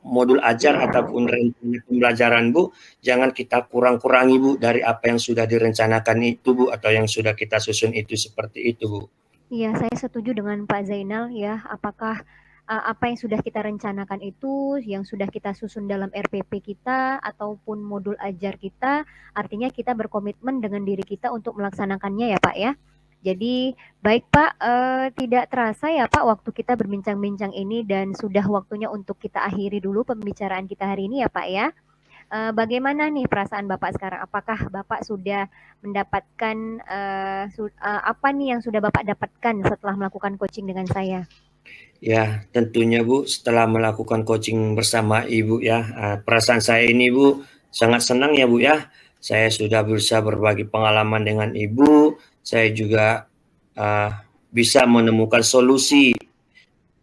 modul ajar ataupun rencana pembelajaran Bu, jangan kita kurang-kurangi Bu dari apa yang sudah direncanakan itu Bu, atau yang sudah kita susun itu, seperti itu Bu. Iya, saya setuju dengan Pak Zainal ya. Apakah apa yang sudah kita rencanakan itu, yang sudah kita susun dalam RPP kita ataupun modul ajar kita, artinya kita berkomitmen dengan diri kita untuk melaksanakannya ya Pak ya. Jadi baik Pak, tidak terasa ya Pak waktu kita berbincang-bincang ini dan sudah waktunya untuk kita akhiri dulu pembicaraan kita hari ini ya Pak ya. Bagaimana nih perasaan Bapak sekarang? Apakah Bapak sudah mendapatkan apa nih yang sudah Bapak dapatkan setelah melakukan coaching dengan saya? Ya, tentunya Bu, setelah melakukan coaching bersama Ibu ya, perasaan saya ini Bu sangat senang ya Bu ya. Saya sudah berusaha berbagi pengalaman dengan Ibu, saya juga bisa menemukan solusi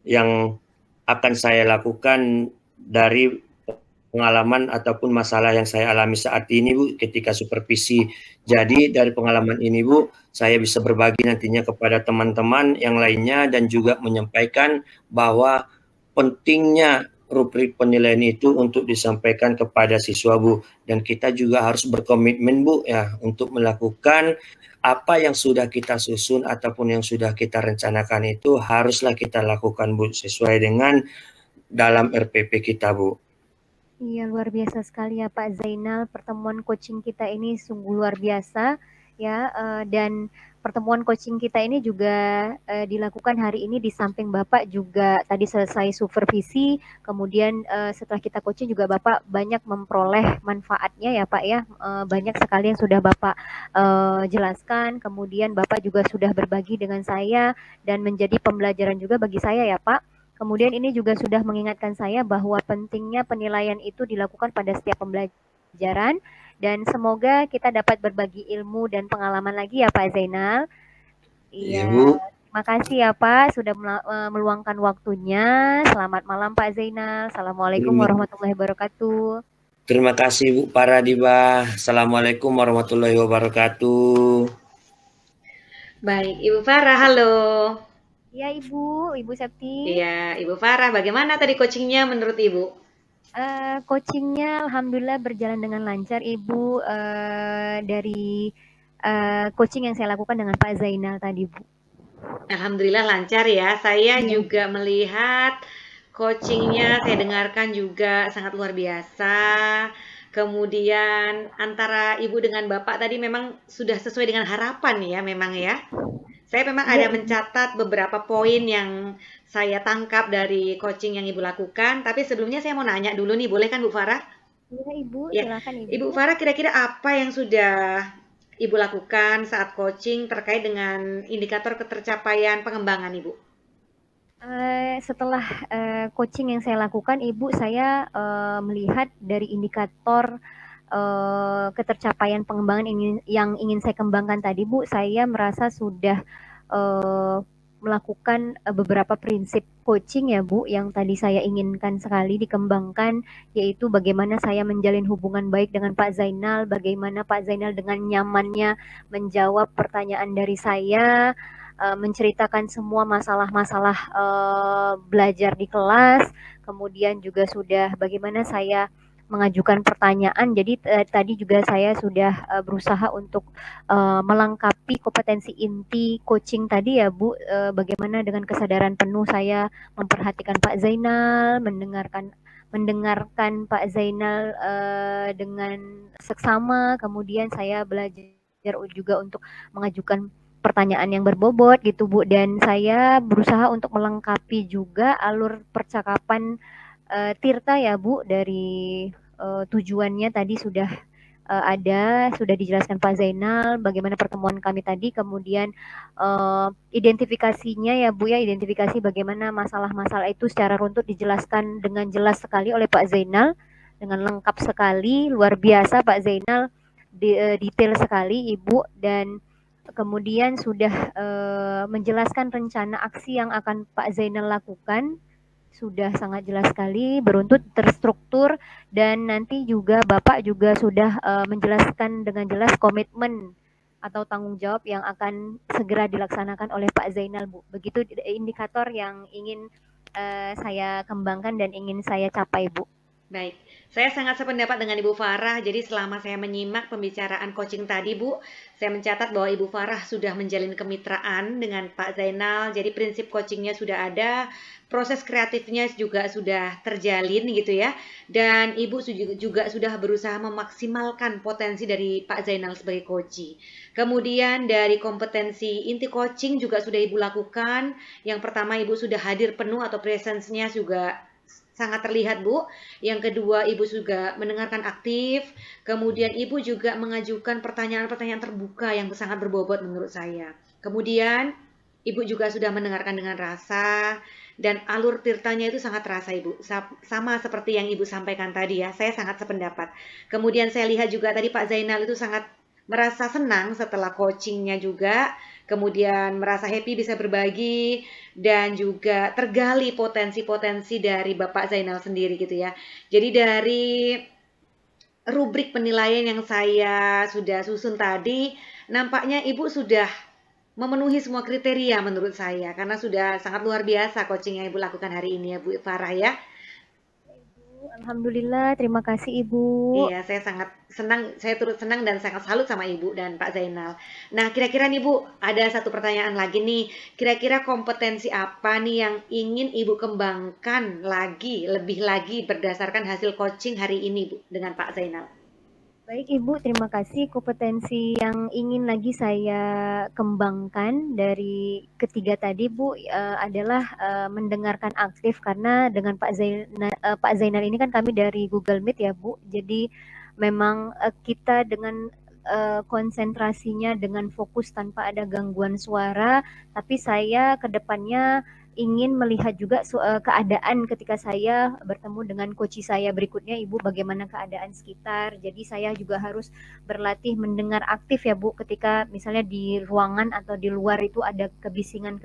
yang akan saya lakukan dari pengalaman ataupun masalah yang saya alami saat ini Bu ketika supervisi. Jadi dari pengalaman ini Bu, saya bisa berbagi nantinya kepada teman-teman yang lainnya dan juga menyampaikan bahwa pentingnya rubrik penilaian itu untuk disampaikan kepada siswa Bu, dan kita juga harus berkomitmen Bu ya untuk melakukan apa yang sudah kita susun ataupun yang sudah kita rencanakan itu haruslah kita lakukan Bu sesuai dengan dalam RPP kita Bu. Iya, luar biasa sekali ya Pak Zainal. Pertemuan coaching kita ini sungguh luar biasa ya, dan pertemuan coaching kita ini juga dilakukan hari ini di samping Bapak juga tadi selesai supervisi, kemudian setelah kita coaching juga Bapak banyak memperoleh manfaatnya ya Pak ya, banyak sekali yang sudah Bapak jelaskan, kemudian Bapak juga sudah berbagi dengan saya dan menjadi pembelajaran juga bagi saya ya Pak. Kemudian ini juga sudah mengingatkan saya bahwa pentingnya penilaian itu dilakukan pada setiap pembelajaran dan semoga kita dapat berbagi ilmu dan pengalaman lagi ya Pak Zainal. Iya Iya, Bu. terima kasih ya Pak sudah meluangkan waktunya. Selamat malam Pak Zainal. Assalamualaikum Terima, warahmatullahi wabarakatuh. terima kasih Bu Paradiba. Assalamualaikum warahmatullahi wabarakatuh. Baik, Ibu Farah, halo. Iya Ibu, Ibu Septi. Iya, Ibu Farah, bagaimana tadi coachingnya menurut Ibu? Coachingnya alhamdulillah berjalan dengan lancar Ibu, dari coaching yang saya lakukan dengan Pak Zainal tadi Bu. Alhamdulillah lancar ya. Saya Iya. juga melihat coachingnya, saya dengarkan juga sangat luar biasa. Kemudian antara Ibu dengan Bapak tadi memang sudah sesuai dengan harapan ya, memang ya. Saya memang Iya ada Ibu. mencatat beberapa poin yang saya tangkap dari coaching yang Ibu lakukan. Tapi sebelumnya saya mau nanya dulu nih, boleh kan Bu Farah? Iya Ibu, Ya, silakan Ibu Ibu. Farah kira-kira apa yang sudah Ibu lakukan saat coaching terkait dengan indikator ketercapaian pengembangan Ibu? Setelah coaching yang saya lakukan Ibu, saya melihat dari indikator ketercapaian pengembangan yang ingin saya kembangkan tadi Bu, saya merasa sudah eh, melakukan beberapa prinsip coaching ya Bu, yang tadi saya inginkan sekali dikembangkan, yaitu bagaimana saya menjalin hubungan baik dengan Pak Zainal, bagaimana Pak Zainal dengan nyamannya menjawab pertanyaan dari saya, menceritakan semua masalah-masalah belajar di kelas, kemudian juga sudah bagaimana saya mengajukan pertanyaan. Jadi tadi juga saya sudah berusaha untuk melengkapi kompetensi inti coaching tadi ya Bu. Bagaimana dengan kesadaran penuh saya memperhatikan Pak Zainal, mendengarkan Pak Zainal dengan seksama. Kemudian saya belajar juga untuk mengajukan pertanyaan yang berbobot gitu Bu, dan saya berusaha untuk melengkapi juga alur percakapan Tirta ya Bu, dari tujuannya tadi sudah sudah dijelaskan Pak Zainal bagaimana pertemuan kami tadi, kemudian identifikasinya ya Bu ya, identifikasi bagaimana masalah-masalah itu secara runtut dijelaskan dengan jelas sekali oleh Pak Zainal, dengan lengkap sekali, luar biasa Pak Zainal, detail sekali Ibu, dan kemudian sudah menjelaskan rencana aksi yang akan Pak Zainal lakukan, sudah sangat jelas sekali, beruntut, terstruktur, dan nanti juga Bapak juga sudah menjelaskan dengan jelas komitmen atau tanggung jawab yang akan segera dilaksanakan oleh Pak Zainal, Bu. Begitu indikator yang ingin saya kembangkan dan ingin saya capai, Bu. Baik, saya sangat sependapat dengan Ibu Farah. Jadi selama saya menyimak pembicaraan coaching tadi, Bu, saya mencatat bahwa Ibu Farah sudah menjalin kemitraan dengan Pak Zainal. Jadi prinsip coachingnya sudah ada, proses kreatifnya juga sudah terjalin gitu ya. Dan Ibu juga sudah berusaha memaksimalkan potensi dari Pak Zainal sebagai coach. Kemudian dari kompetensi inti coaching juga sudah Ibu lakukan. Yang pertama Ibu sudah hadir penuh atau presence-nya juga sangat terlihat, Bu. Yang kedua, Ibu juga mendengarkan aktif. Kemudian Ibu juga mengajukan pertanyaan-pertanyaan terbuka yang sangat berbobot menurut saya. Kemudian Ibu juga sudah mendengarkan dengan rasa, dan alur tirtanya itu sangat terasa, Ibu. Sama seperti yang Ibu sampaikan tadi ya, saya sangat sependapat. Kemudian saya lihat juga tadi Pak Zainal itu sangat merasa senang setelah coachingnya juga, kemudian merasa happy bisa berbagi, dan juga tergali potensi-potensi dari Bapak Zainal sendiri gitu ya. Jadi dari rubrik penilaian yang saya sudah susun tadi, nampaknya Ibu sudah memenuhi semua kriteria menurut saya, karena sudah sangat luar biasa coaching yang Ibu lakukan hari ini ya Bu Farah ya. Alhamdulillah, terima kasih Ibu. Iya, saya sangat senang, saya turut senang dan sangat salut sama Ibu dan Pak Zainal. Nah, kira-kira nih Bu, ada satu pertanyaan lagi nih. Kira-kira kompetensi apa nih yang ingin Ibu kembangkan lagi, lebih lagi berdasarkan hasil coaching hari ini Bu, dengan Pak Zainal? Baik Ibu, terima kasih. Kompetensi yang ingin lagi saya kembangkan dari ketiga tadi Bu adalah mendengarkan aktif, karena dengan Pak Zainal ini kan kami dari Google Meet ya Bu. Jadi memang kita dengan konsentrasinya dengan fokus tanpa ada gangguan suara, tapi saya ke depannya ingin melihat juga keadaan ketika saya bertemu dengan coach saya berikutnya, Ibu, bagaimana keadaan sekitar. Jadi saya juga harus berlatih mendengar aktif ya Bu, ketika misalnya di ruangan atau di luar itu ada kebisingan.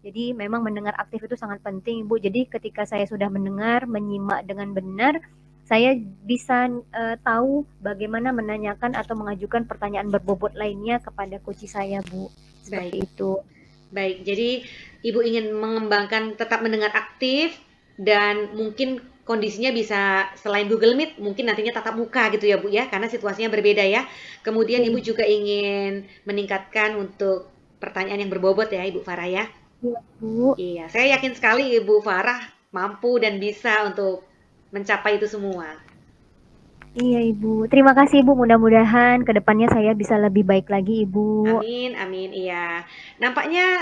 Jadi memang mendengar aktif itu sangat penting Ibu. Jadi ketika saya sudah mendengar, menyimak dengan benar, saya bisa tahu bagaimana menanyakan atau mengajukan pertanyaan berbobot lainnya kepada coach saya Bu. Seperti itu. Baik, jadi Ibu ingin mengembangkan tetap mendengar aktif, dan mungkin kondisinya bisa selain Google Meet, mungkin nantinya tatap muka gitu ya Bu ya, karena situasinya berbeda ya. Kemudian Ibu juga ingin meningkatkan untuk pertanyaan yang berbobot ya Ibu Farah ya. Iya Bu. Iya, saya yakin sekali Ibu Farah mampu dan bisa untuk mencapai itu semua. Iya Ibu, terima kasih Ibu, mudah-mudahan kedepannya saya bisa lebih baik lagi Ibu. Amin, amin, iya. Nampaknya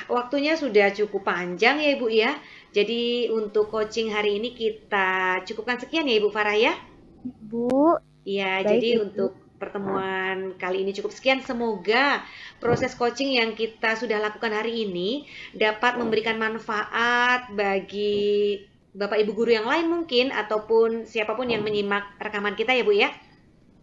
waktunya sudah cukup panjang ya Ibu ya. Jadi untuk coaching hari ini kita cukupkan sekian ya Ibu Farah ya. Ibu, Iya, baik jadi Ibu. untuk pertemuan kali ini cukup sekian. Semoga proses coaching yang kita sudah lakukan hari ini dapat memberikan manfaat bagi Bapak Ibu guru yang lain mungkin, ataupun siapapun yang menyimak rekaman kita ya Bu ya.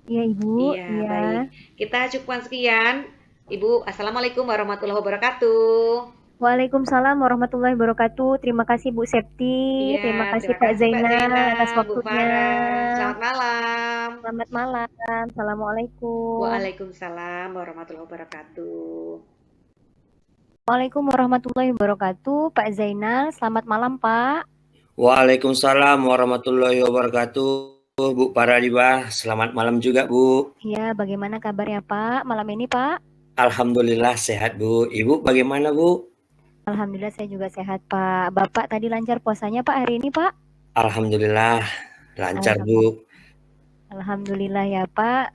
Iya Ibu, Iya, iya. baik. Kita cukupkan sekian. Ibu, Assalamualaikum warahmatullahi wabarakatuh. Waalaikumsalam warahmatullahi wabarakatuh. Terima kasih Bu Septi, Iya, terima kasih terima Pak kasih Pak Zainal atas Zainal, Bu waktunya. Farah. Selamat malam. Selamat malam, Assalamualaikum. Waalaikumsalam warahmatullahi wabarakatuh. Waalaikumsalam warahmatullahi wabarakatuh. Pak Zainal, selamat malam Pak. Waalaikumsalam warahmatullahi wabarakatuh. Bu Paradiba, selamat malam juga Bu. Ya, bagaimana kabarnya Pak malam ini Pak? Alhamdulillah sehat Bu. Ibu bagaimana Bu? Alhamdulillah saya juga sehat Pak. Bapak tadi lancar puasanya Pak hari ini Pak? Alhamdulillah lancar Bu. Alhamdulillah ya Pak.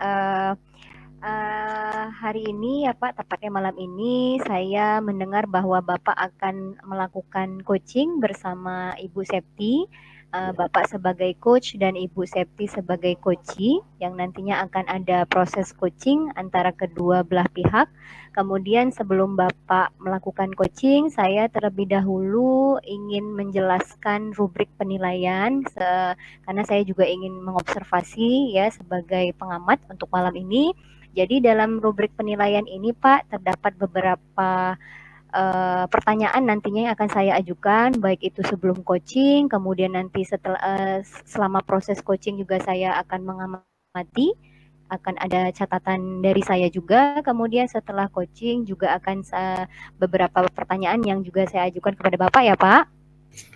hari ini ya Pak, tepatnya malam ini saya mendengar bahwa Bapak akan melakukan coaching bersama Ibu Septi. Bapak sebagai coach dan Ibu Septi sebagai coachee yang nantinya akan ada proses coaching antara kedua belah pihak. Kemudian sebelum Bapak melakukan coaching, saya terlebih dahulu ingin menjelaskan rubrik penilaian karena saya juga ingin mengobservasi ya sebagai pengamat untuk malam ini. Jadi dalam rubrik penilaian ini Pak terdapat beberapa pertanyaan nantinya yang akan saya ajukan, baik itu sebelum coaching, kemudian nanti setelah selama proses coaching juga saya akan mengamati, akan ada catatan dari saya juga, kemudian setelah coaching juga akan beberapa pertanyaan yang juga saya ajukan kepada Bapak ya Pak.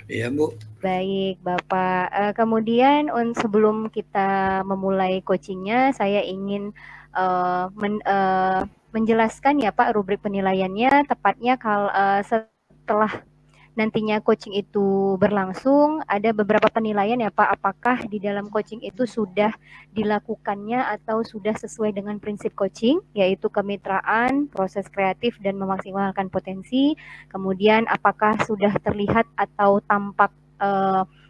Iya Bu. Baik Bapak, kemudian sebelum kita memulai coachingnya, saya ingin menjelaskan ya Pak rubrik penilaiannya, tepatnya kalau setelah nantinya coaching itu berlangsung, ada beberapa penilaian ya Pak, apakah di dalam coaching itu sudah dilakukannya atau sudah sesuai dengan prinsip coaching, yaitu kemitraan, proses kreatif, dan memaksimalkan potensi. Kemudian apakah sudah terlihat atau tampak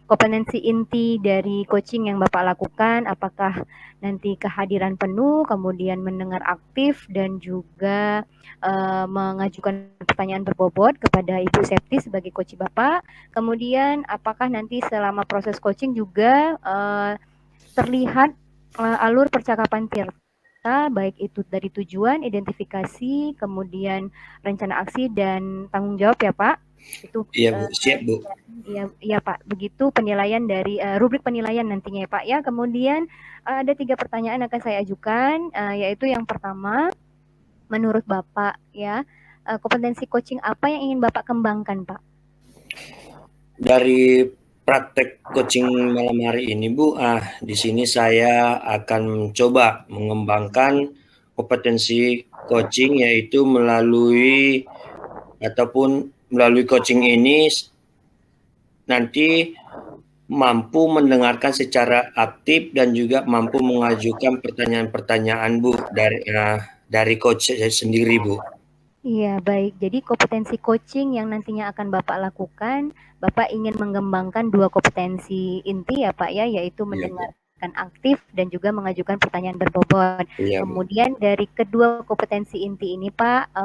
kompetensi inti dari coaching yang Bapak lakukan, apakah nanti kehadiran penuh, kemudian mendengar aktif, dan juga mengajukan pertanyaan berbobot kepada Ibu Septi sebagai coach Bapak. Kemudian apakah nanti selama proses coaching juga terlihat alur percakapan Tirta, baik itu dari tujuan, identifikasi, kemudian rencana aksi, dan tanggung jawab ya Pak. Itu Iya Bu, siap Bu. Iya Pak, begitu penilaian dari rubrik penilaian nantinya ya Pak ya. Kemudian ada 3 pertanyaan akan saya ajukan, yaitu yang pertama, menurut Bapak ya, kompetensi coaching apa yang ingin Bapak kembangkan Pak? Dari praktek coaching malam hari ini Bu, di sini saya akan mencoba mengembangkan kompetensi coaching, yaitu melalui coaching ini nanti mampu mendengarkan secara aktif dan juga mampu mengajukan pertanyaan-pertanyaan Bu dari coach sendiri Bu. Iya baik, jadi kompetensi coaching yang nantinya akan Bapak lakukan, Bapak ingin mengembangkan 2 kompetensi inti ya Pak ya, yaitu mendengarkan aktif dan juga mengajukan pertanyaan berbobot. Iya, Bu. Kemudian dari kedua kompetensi inti ini Pak,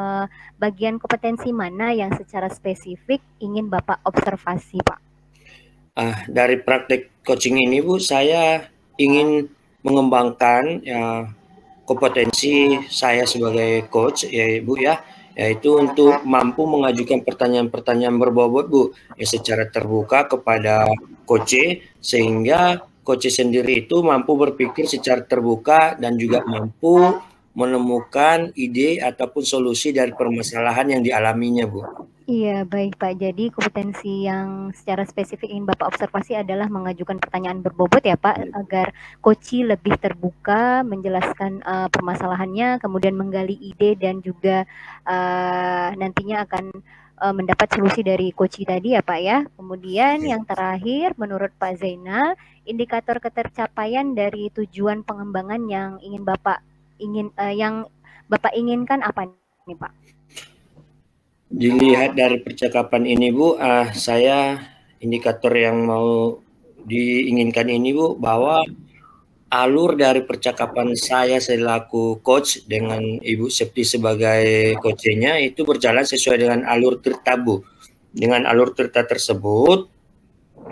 bagian kompetensi mana yang secara spesifik ingin Bapak observasi Pak? Dari praktek coaching ini Bu, saya ingin mengembangkan kompetensi saya sebagai coach ya Bu ya, yaitu untuk mampu mengajukan pertanyaan-pertanyaan berbobot Bu, ya secara terbuka kepada coach, sehingga coach sendiri itu mampu berpikir secara terbuka dan juga mampu menemukan ide ataupun solusi dari permasalahan yang dialaminya Bu. Iya, baik Pak. Jadi kompetensi yang secara spesifik ingin Bapak observasi adalah mengajukan pertanyaan berbobot ya Pak, agar coachee lebih terbuka menjelaskan permasalahannya, kemudian menggali ide dan juga nantinya akan mendapat solusi dari coachee tadi ya Pak ya. Kemudian yang terakhir, menurut Pak Zainal, indikator ketercapaian dari tujuan pengembangan yang Bapak inginkan apa nih Pak? Dilihat dari percakapan ini Bu, saya indikator yang mau diinginkan ini Bu, bahwa alur dari percakapan saya selaku coach dengan Ibu Septi sebagai coachnya itu berjalan sesuai dengan alur Tirta Bu. Dengan alur Tirta tersebut,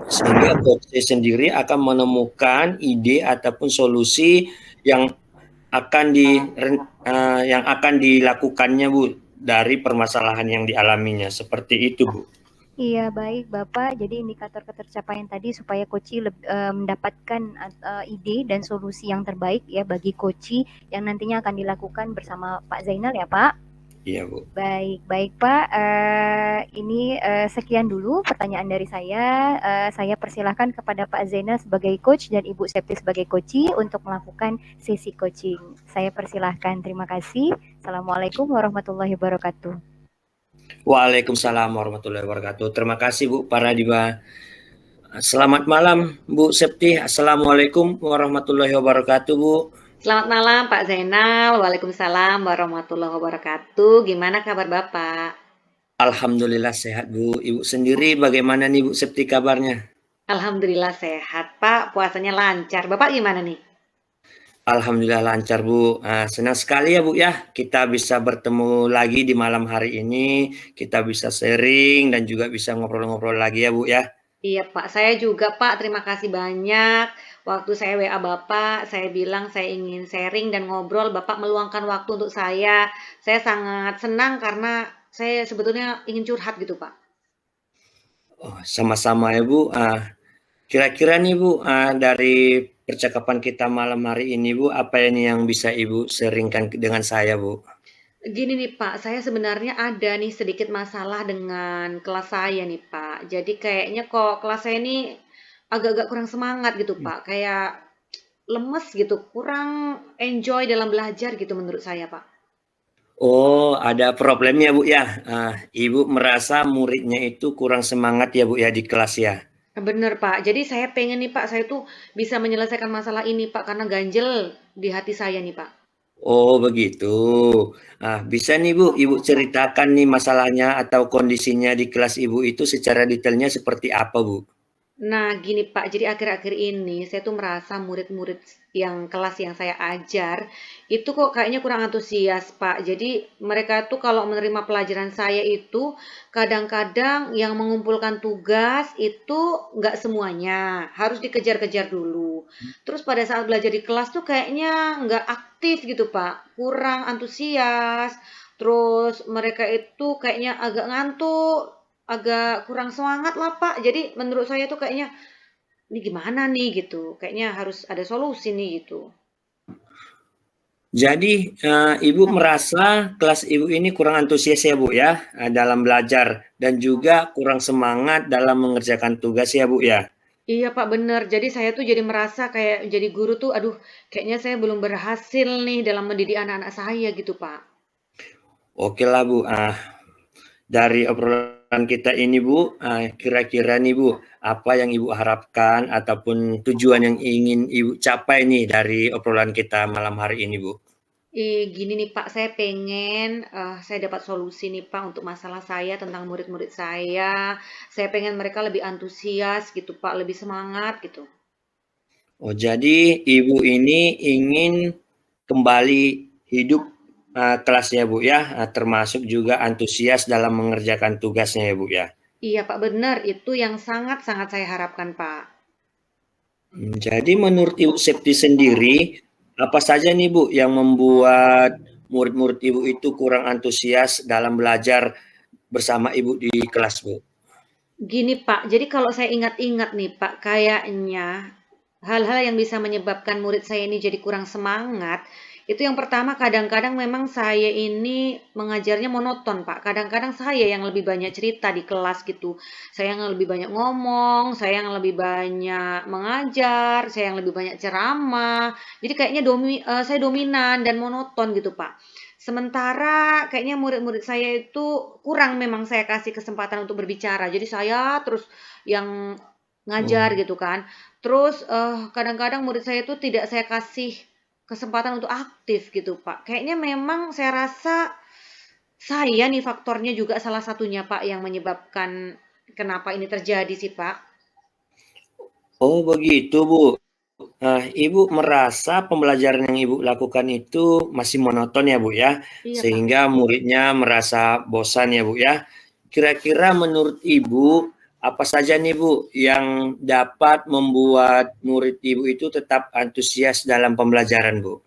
sehingga coach sendiri akan menemukan ide ataupun solusi yang akan dilakukannya Bu, dari permasalahan yang dialaminya, seperti itu Bu. Iya baik Bapak, jadi indikator ketercapaian tadi supaya coachee mendapatkan ide dan solusi yang terbaik ya bagi coachee yang nantinya akan dilakukan bersama Pak Zainal ya Pak. Iya Bu. Baik Pak, ini sekian dulu pertanyaan dari saya. Saya persilahkan kepada Pak Zainal sebagai coach dan Ibu Septi sebagai coachee untuk melakukan sesi coaching. Saya persilahkan, terima kasih. Assalamualaikum warahmatullahi wabarakatuh. Waalaikumsalam warahmatullahi wabarakatuh. Terima kasih Bu Paradiba. Selamat malam Bu Septi. Assalamualaikum warahmatullahi wabarakatuh Bu. Selamat malam Pak Zainal. Waalaikumsalam warahmatullahi wabarakatuh. Gimana kabar Bapak? Alhamdulillah sehat Bu. Ibu sendiri bagaimana nih Bu, seperti kabarnya? Alhamdulillah sehat Pak. Puasanya lancar. Bapak gimana nih? Alhamdulillah lancar Bu. Senang sekali ya Bu ya, kita bisa bertemu lagi di malam hari ini. Kita bisa sharing dan juga bisa ngobrol-ngobrol lagi ya Bu ya. Iya Pak, saya juga Pak. Terima kasih banyak. Waktu saya WA Bapak, saya bilang saya ingin sharing dan ngobrol. Bapak meluangkan waktu untuk saya. Saya sangat senang karena saya sebetulnya ingin curhat gitu Pak. Oh, sama-sama ya Bu. Kira-kira nih Bu, dari percakapan kita malam hari ini Bu, apa ini yang bisa Ibu sharingkan dengan saya Bu? Gini nih Pak, saya sebenarnya ada nih sedikit masalah dengan kelas saya nih Pak. Jadi kayaknya kok kelas saya ini agak-agak kurang semangat gitu Pak. Kayak lemes gitu, kurang enjoy dalam belajar gitu menurut saya Pak. Oh, ada problemnya Bu ya. Ibu merasa muridnya itu kurang semangat ya Bu ya di kelas ya. Bener Pak, jadi saya pengen nih Pak, saya tuh bisa menyelesaikan masalah ini Pak, karena ganjel di hati saya nih Pak. Oh, begitu. Bisa nih Bu, Ibu ceritakan nih masalahnya atau kondisinya di kelas Ibu itu secara detailnya seperti apa Bu? Nah, gini Pak, jadi akhir-akhir ini saya tuh merasa murid-murid yang kelas yang saya ajar itu kok kayaknya kurang antusias Pak. Jadi mereka tuh kalau menerima pelajaran saya itu kadang-kadang yang mengumpulkan tugas itu nggak semuanya, harus dikejar-kejar dulu. Terus pada saat belajar di kelas tuh kayaknya nggak aktif gitu Pak, kurang antusias. Terus mereka itu kayaknya agak ngantuk, agak kurang semangat lah Pak. Jadi menurut saya tuh kayaknya, ini gimana nih gitu. Kayaknya harus ada solusi nih gitu. Jadi, Ibu merasa kelas Ibu ini kurang antusias ya Bu ya, dalam belajar dan juga kurang semangat dalam mengerjakan tugas ya Bu ya? Iya Pak bener. Jadi saya tuh jadi merasa kayak jadi guru tuh, aduh kayaknya saya belum berhasil nih dalam mendidik anak-anak saya gitu Pak. Oke lah Bu, dari obrolan kita ini Bu, kira-kira nih Bu, apa yang Ibu harapkan ataupun tujuan yang ingin Ibu capai nih dari obrolan kita malam hari ini Bu? Gini nih Pak, saya pengen saya dapat solusi nih Pak untuk masalah saya tentang murid-murid saya. Saya pengen mereka lebih antusias gitu Pak, lebih semangat gitu. Oh, jadi Ibu ini ingin kembali hidup kelasnya Bu ya, termasuk juga antusias dalam mengerjakan tugasnya ya Bu ya. Iya Pak bener, itu yang sangat-sangat saya harapkan Pak. Jadi menurut Ibu Septi sendiri, apa saja nih Bu yang membuat murid-murid Ibu itu kurang antusias dalam belajar bersama Ibu di kelas Bu? Gini Pak, jadi kalau saya ingat-ingat nih Pak, kayaknya hal-hal yang bisa menyebabkan murid saya ini jadi kurang semangat, itu yang pertama kadang-kadang memang saya ini mengajarnya monoton Pak. Kadang-kadang saya yang lebih banyak cerita di kelas gitu. Saya yang lebih banyak ngomong, saya yang lebih banyak mengajar, saya yang lebih banyak ceramah. Jadi kayaknya saya dominan dan monoton gitu Pak. Sementara kayaknya murid-murid saya itu kurang memang saya kasih kesempatan untuk berbicara. Jadi saya terus yang ngajar Oh, gitu kan. Terus kadang-kadang murid saya itu tidak saya kasih kesempatan untuk aktif gitu, Pak. Kayaknya memang saya rasa saya nih faktornya juga salah satunya, Pak, yang menyebabkan kenapa ini terjadi sih, Pak. oh begitu Bu. Ibu merasa pembelajaran yang Ibu lakukan itu masih monoton ya Bu ya, Iya, Pak. sehingga muridnya merasa bosan ya Bu ya. Kira-kira menurut Ibu, apa saja nih Bu yang dapat membuat murid Ibu itu tetap antusias dalam pembelajaran Bu?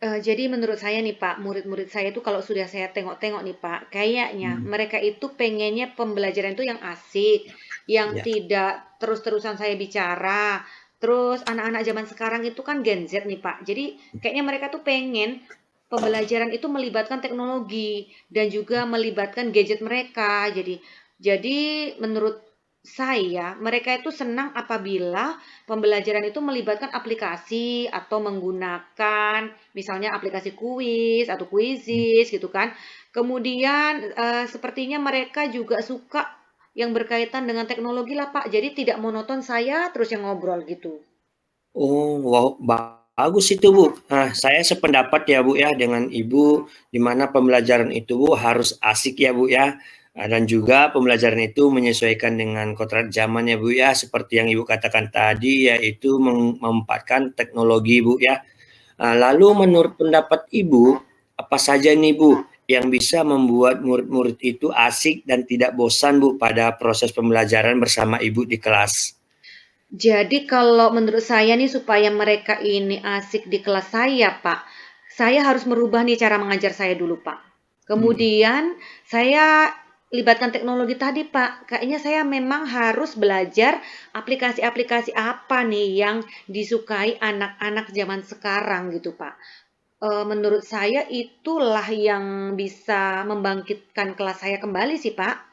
Jadi menurut saya nih Pak, murid-murid saya itu kalau sudah saya tengok-tengok nih Pak, kayaknya Hmm, mereka itu pengennya pembelajaran itu yang asik, yang ya. tidak terus-terusan saya bicara. Terus anak-anak zaman sekarang itu kan Gen Z nih Pak. Jadi kayaknya mereka tuh pengen pembelajaran itu melibatkan teknologi dan juga melibatkan gadget mereka. Jadi menurut saya, mereka itu senang apabila pembelajaran itu melibatkan aplikasi atau menggunakan misalnya aplikasi kuis atau kuisis gitu kan. Kemudian sepertinya mereka juga suka yang berkaitan dengan teknologi lah Pak. Jadi tidak monoton saya terus yang ngobrol gitu. Oh, wow, Bagus itu Bu. Saya sependapat ya Bu ya dengan Ibu, di mana pembelajaran itu Bu harus asik ya Bu ya. Dan juga pembelajaran itu menyesuaikan dengan kodrat zaman ya Bu ya, seperti yang Ibu katakan tadi, yaitu memanfaatkan teknologi Bu ya. Lalu menurut pendapat Ibu, apa saja nih Bu yang bisa membuat murid-murid itu asik dan tidak bosan Bu pada proses pembelajaran bersama Ibu di kelas? Jadi kalau menurut saya nih supaya mereka ini asik di kelas saya, Pak, saya harus merubah nih cara mengajar saya dulu, Pak. Kemudian saya libatkan teknologi tadi, Pak. Kayaknya saya memang harus belajar aplikasi-aplikasi apa nih yang disukai anak-anak zaman sekarang gitu, Pak. Menurut saya itulah yang bisa membangkitkan kelas saya kembali sih, Pak.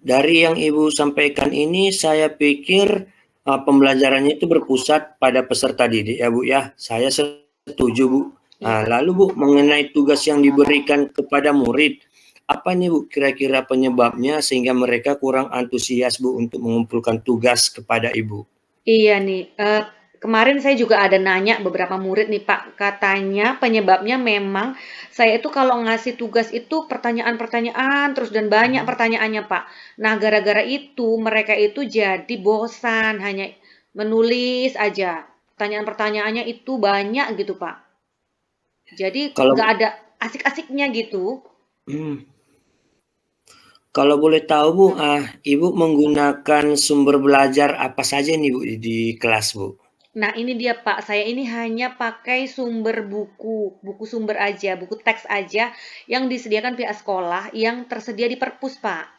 Dari yang Ibu sampaikan ini, saya pikir pembelajarannya itu berpusat pada peserta didik ya Bu ya. Saya setuju Bu. Lalu Bu, mengenai tugas yang diberikan kepada murid, apa nih Bu kira-kira penyebabnya sehingga mereka kurang antusias Bu untuk mengumpulkan tugas kepada Ibu? Iya nih, kemarin saya juga ada nanya beberapa murid nih Pak, katanya penyebabnya memang saya itu kalau ngasih tugas itu pertanyaan-pertanyaan terus dan banyak pertanyaannya Pak. Nah gara-gara itu mereka itu jadi bosan hanya menulis aja, pertanyaan-pertanyaannya itu banyak gitu Pak. Jadi Kalau nggak ada asik-asiknya gitu. hmm, kalau boleh tahu Bu, Ibu menggunakan sumber belajar apa saja nih Bu di kelas Bu? Nah, ini dia Pak, saya ini hanya pakai sumber buku, buku sumber aja, buku teks aja yang disediakan pihak sekolah yang tersedia di perpus, Pak.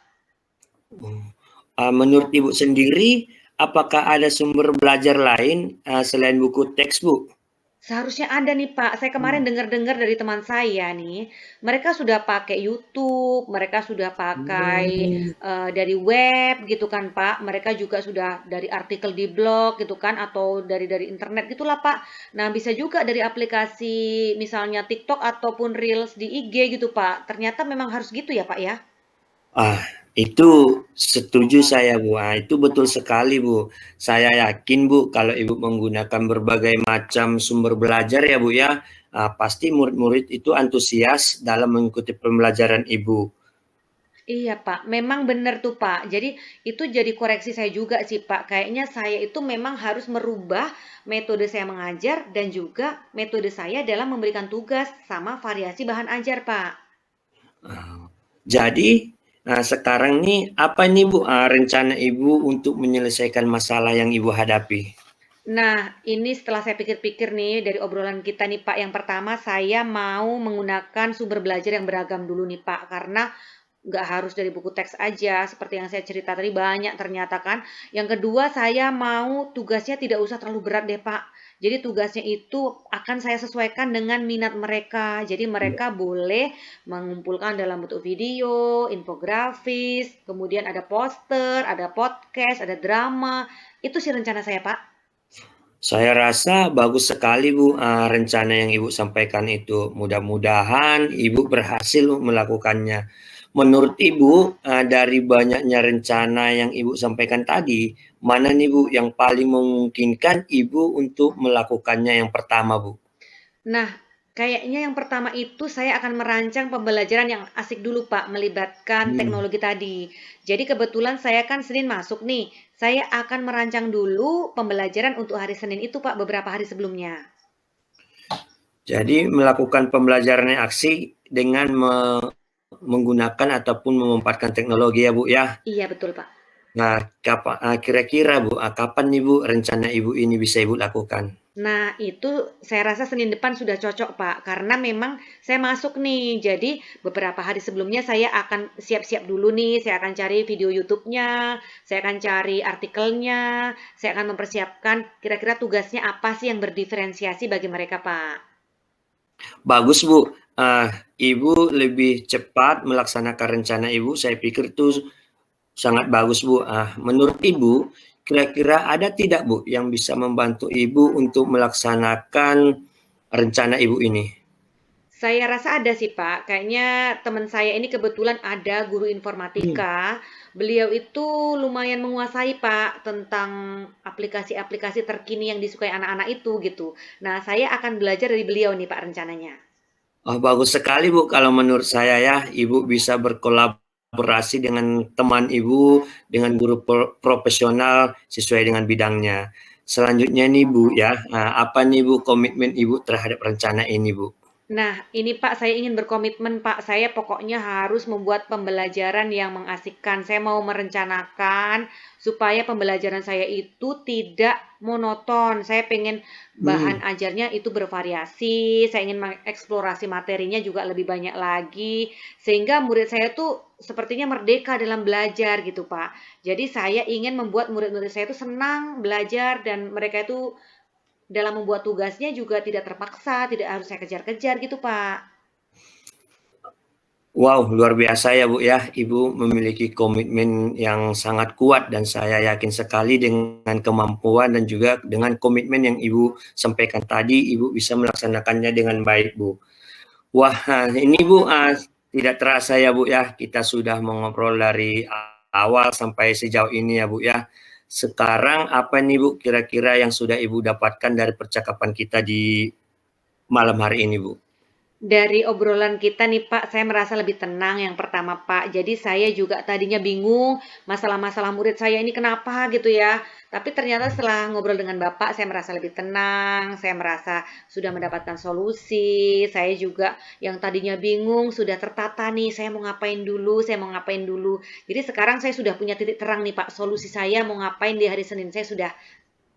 Menurut Ibu sendiri, apakah ada sumber belajar lain selain buku teks Bu? Seharusnya ada nih Pak, saya kemarin dengar-dengar dari teman saya nih, mereka sudah pakai YouTube, mereka sudah pakai dari web gitu kan Pak, mereka juga sudah dari artikel di blog gitu kan, atau dari internet gitulah Pak. Nah bisa juga dari aplikasi misalnya TikTok ataupun Reels di IG gitu Pak. Ternyata memang harus gitu ya Pak ya? Ah, itu setuju saya Bu. Itu betul sekali Bu. Saya yakin Bu kalau Ibu menggunakan berbagai macam sumber belajar ya Bu ya, pasti murid-murid itu antusias dalam mengikuti pembelajaran Ibu. Iya Pak, memang benar tuh Pak. Jadi itu jadi koreksi saya juga sih Pak. Kayaknya saya itu memang harus merubah metode saya mengajar dan juga metode saya dalam memberikan tugas sama variasi bahan ajar Pak. Jadi, sekarang nih apa nih Bu rencana Ibu untuk menyelesaikan masalah yang Ibu hadapi? Nah, ini setelah saya pikir-pikir nih dari obrolan kita nih Pak. Yang pertama saya mau menggunakan sumber belajar yang beragam dulu nih Pak. Karena nggak harus dari buku teks aja, seperti yang saya cerita tadi banyak ternyata kan. Yang kedua, saya mau tugasnya tidak usah terlalu berat deh, Pak. Jadi tugasnya itu akan saya sesuaikan dengan minat mereka. Jadi mereka boleh mengumpulkan dalam bentuk video, infografis, kemudian ada poster, ada podcast, ada drama. Itu sih rencana saya, Pak. Saya rasa bagus sekali Bu, rencana yang Ibu sampaikan itu. Mudah-mudahan Ibu berhasil melakukannya. Menurut Ibu, dari banyaknya rencana yang Ibu sampaikan tadi, mana nih Bu yang paling memungkinkan Ibu untuk melakukannya yang pertama Bu? Nah, kayaknya yang pertama itu saya akan merancang pembelajaran yang asik dulu, Pak, melibatkan teknologi tadi. Jadi kebetulan saya kan Senin masuk nih. Saya akan merancang dulu pembelajaran untuk hari Senin itu, Pak, beberapa hari sebelumnya. Jadi melakukan pembelajaran yang asik dengan menggunakan ataupun memanfaatkan teknologi ya Bu ya. Iya, betul, Pak. Nah, kira-kira Bu, kapan nih Bu rencana Ibu ini bisa Ibu lakukan? Nah, itu saya rasa Senin depan sudah cocok, Pak, karena memang saya masuk nih. Jadi, beberapa hari sebelumnya saya akan siap-siap dulu nih. Saya akan cari video YouTube-nya, saya akan cari artikelnya, saya akan mempersiapkan kira-kira tugasnya apa sih yang berdiferensiasi bagi mereka, Pak. Bagus Bu, Ibu lebih cepat melaksanakan rencana Ibu, saya pikir itu sangat bagus Bu. Menurut Ibu, kira-kira ada tidak Bu yang bisa membantu Ibu untuk melaksanakan rencana Ibu ini? Saya rasa ada sih Pak, kayaknya teman saya ini kebetulan ada guru informatika. Beliau itu lumayan menguasai Pak tentang aplikasi-aplikasi terkini yang disukai anak-anak itu gitu. Nah, saya akan belajar dari beliau nih Pak rencananya. Oh, bagus sekali Bu, kalau menurut saya ya, Ibu bisa berkolaborasi dengan teman Ibu, dengan guru profesional sesuai dengan bidangnya. Selanjutnya nih Bu ya, apa nih Bu komitmen Ibu terhadap rencana ini Bu? Nah, ini Pak, saya ingin berkomitmen Pak, saya pokoknya harus membuat pembelajaran yang mengasihkan. Saya mau merencanakan supaya pembelajaran saya itu tidak monoton. Saya pengen bahan Hmm. ajarnya itu bervariasi, saya ingin mengeksplorasi materinya juga lebih banyak lagi, sehingga murid saya tuh sepertinya merdeka dalam belajar gitu Pak. Jadi saya ingin membuat murid-murid saya itu senang belajar dan mereka itu dalam membuat tugasnya juga tidak terpaksa, tidak harus saya kejar-kejar gitu, Pak. Wow, luar biasa ya Bu ya, Ibu memiliki komitmen yang sangat kuat dan saya yakin sekali dengan kemampuan dan juga dengan komitmen yang Ibu sampaikan tadi, Ibu bisa melaksanakannya dengan baik Bu. Wah, ini Bu, tidak terasa ya Bu ya, kita sudah mengobrol dari awal sampai sejauh ini ya Bu ya. Sekarang apa nih Bu kira-kira yang sudah Ibu dapatkan dari percakapan kita di malam hari ini Bu? Dari obrolan kita nih Pak, saya merasa lebih tenang yang pertama Pak. Jadi saya juga tadinya bingung masalah-masalah murid saya ini kenapa gitu ya. Tapi ternyata setelah ngobrol dengan Bapak, saya merasa lebih tenang, saya merasa sudah mendapatkan solusi. Saya juga yang tadinya bingung sudah tertata nih, saya mau ngapain dulu, saya mau ngapain dulu. Jadi sekarang saya sudah punya titik terang nih Pak, solusi saya mau ngapain di hari Senin. Saya sudah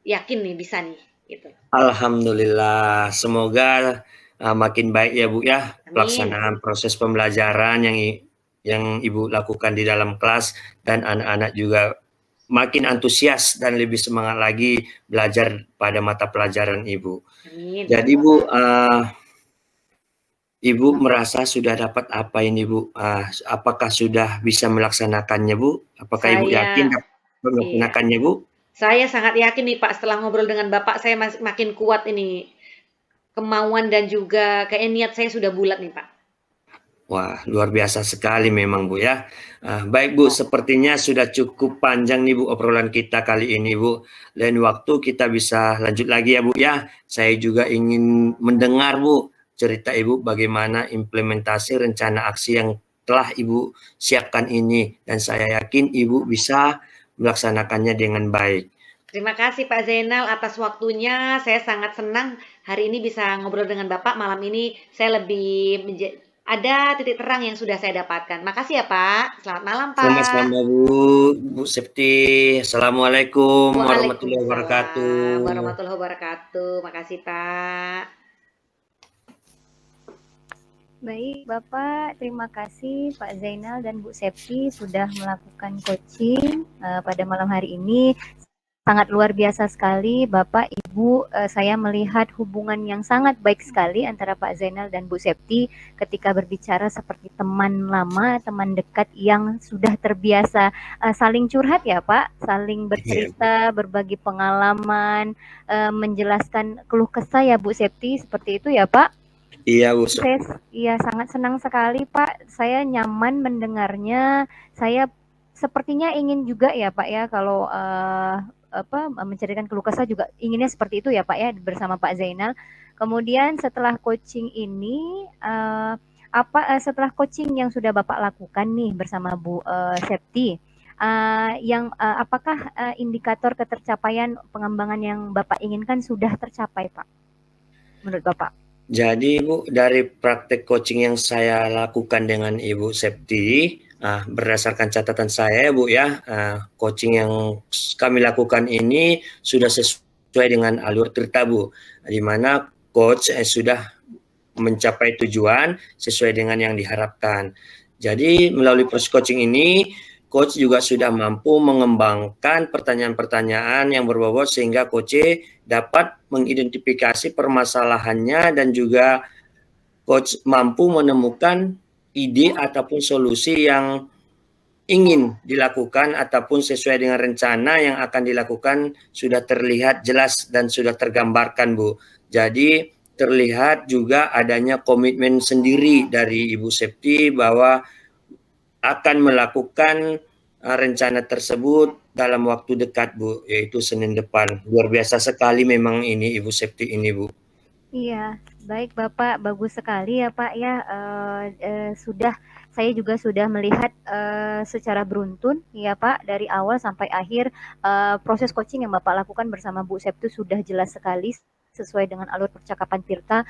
yakin nih bisa nih gitu. Alhamdulillah, semoga makin baik ya Bu ya Amin. pelaksanaan proses pembelajaran yang Ibu lakukan di dalam kelas dan anak-anak juga makin antusias dan lebih semangat lagi belajar pada mata pelajaran Ibu. Amin. Jadi Bu, Ibu merasa sudah dapat apa ini Bu? Apakah sudah bisa melaksanakannya Bu? Apakah Ibu yakin Saya dapat iya, melaksanakannya Bu? saya sangat yakin nih Pak setelah ngobrol dengan Bapak saya makin kuat ini kemauan dan juga kayak niat saya sudah bulat nih Pak. Wah, luar biasa sekali memang Bu ya. Baik Bu, sepertinya sudah cukup panjang nih Bu obrolan kita kali ini Bu. Lain waktu kita bisa lanjut lagi ya Bu ya. Saya juga ingin mendengar Bu cerita Ibu bagaimana implementasi rencana aksi yang telah Ibu siapkan ini. Dan saya yakin Ibu bisa melaksanakannya dengan baik. Terima kasih Pak Zainal atas waktunya. Saya sangat senang hari ini bisa ngobrol dengan Bapak. Malam ini saya lebih ada titik terang yang sudah saya dapatkan. Makasih ya Pak. Selamat malam Pak. Sama-sama Bu, Bu Septi. Assalamualaikum warahmatullahi Waalaikumsalam wabarakatuh. warahmatullahi wabarakatuh. Makasih Pak. Baik, Bapak, terima kasih Pak Zainal dan Bu Septi sudah melakukan coaching pada malam hari ini. Sangat luar biasa sekali, Bapak, Ibu. Saya melihat hubungan yang sangat baik sekali antara Pak Zainal dan Bu Septi ketika berbicara seperti teman lama, teman dekat yang sudah terbiasa saling curhat ya, Pak, saling Iya, Bu. bercerita, berbagi pengalaman, menjelaskan keluh kesah ya, Bu Septi, seperti itu ya, Pak. Iya, Bu. Saya iya sangat senang sekali Pak, saya nyaman mendengarnya. Saya sepertinya ingin juga ya Pak ya kalau menceritakan keluh kesah juga inginnya seperti itu ya Pak ya bersama Pak Zainal. Kemudian setelah coaching ini setelah coaching yang sudah Bapak lakukan nih bersama Bu Septi, apakah indikator ketercapaian pengembangan yang Bapak inginkan sudah tercapai Pak menurut Bapak? Jadi Bu, dari praktek coaching yang saya lakukan dengan Ibu Septi, berdasarkan catatan saya Bu ya, coaching yang kami lakukan ini sudah sesuai dengan alur cerita Bu, di mana coach sudah mencapai tujuan sesuai dengan yang diharapkan. Jadi melalui proses coaching ini, coach juga sudah mampu mengembangkan pertanyaan-pertanyaan yang berbobot sehingga coach dapat mengidentifikasi permasalahannya dan juga coach mampu menemukan ide ataupun solusi yang ingin dilakukan ataupun sesuai dengan rencana yang akan dilakukan sudah terlihat jelas dan sudah tergambarkan Bu. Jadi terlihat juga adanya komitmen sendiri dari Ibu Septi bahwa akan melakukan rencana tersebut dalam waktu dekat, Bu, yaitu Senin depan. Luar biasa sekali memang ini Ibu Septi ini, Bu. Iya, baik Bapak, bagus sekali ya Pak ya. Saya juga sudah melihat secara beruntun ya Pak dari awal sampai akhir proses coaching yang Bapak lakukan bersama Bu Septu sudah jelas sekali sesuai dengan alur percakapan Tirta.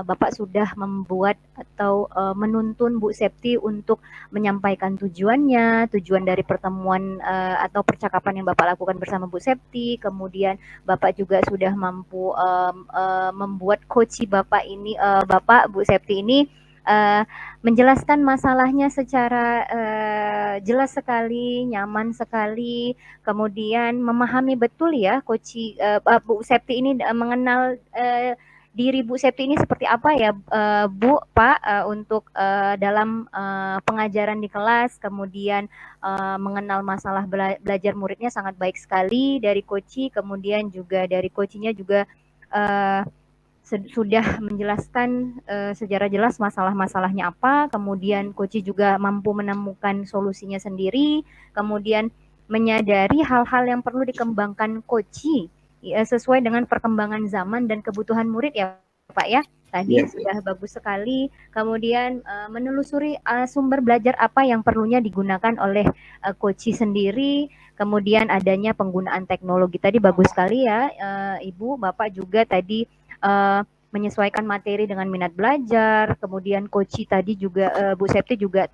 Bapak sudah membuat atau menuntun Bu Septi untuk menyampaikan tujuan dari pertemuan atau percakapan yang Bapak lakukan bersama Bu Septi. Kemudian Bapak juga sudah mampu membuat coach Bapak Bu Septi ini menjelaskan masalahnya secara jelas sekali, nyaman sekali, kemudian memahami betul ya Bu Septi ini mengenal diri Bu Septi ini seperti apa ya Bu Pak untuk dalam pengajaran di kelas, kemudian mengenal masalah belajar muridnya sangat baik sekali dari coach, kemudian juga dari coachnya juga sudah menjelaskan secara jelas masalah-masalahnya apa, kemudian coach juga mampu menemukan solusinya sendiri, kemudian menyadari hal-hal yang perlu dikembangkan coach sesuai dengan perkembangan zaman dan kebutuhan murid ya Pak ya. Tadi sudah bagus sekali, kemudian menelusuri sumber belajar apa yang perlunya digunakan oleh coach sendiri, kemudian adanya penggunaan teknologi tadi bagus sekali ya Ibu, Bapak juga tadi menyesuaikan materi dengan minat belajar, kemudian coach tadi juga Bu Septi juga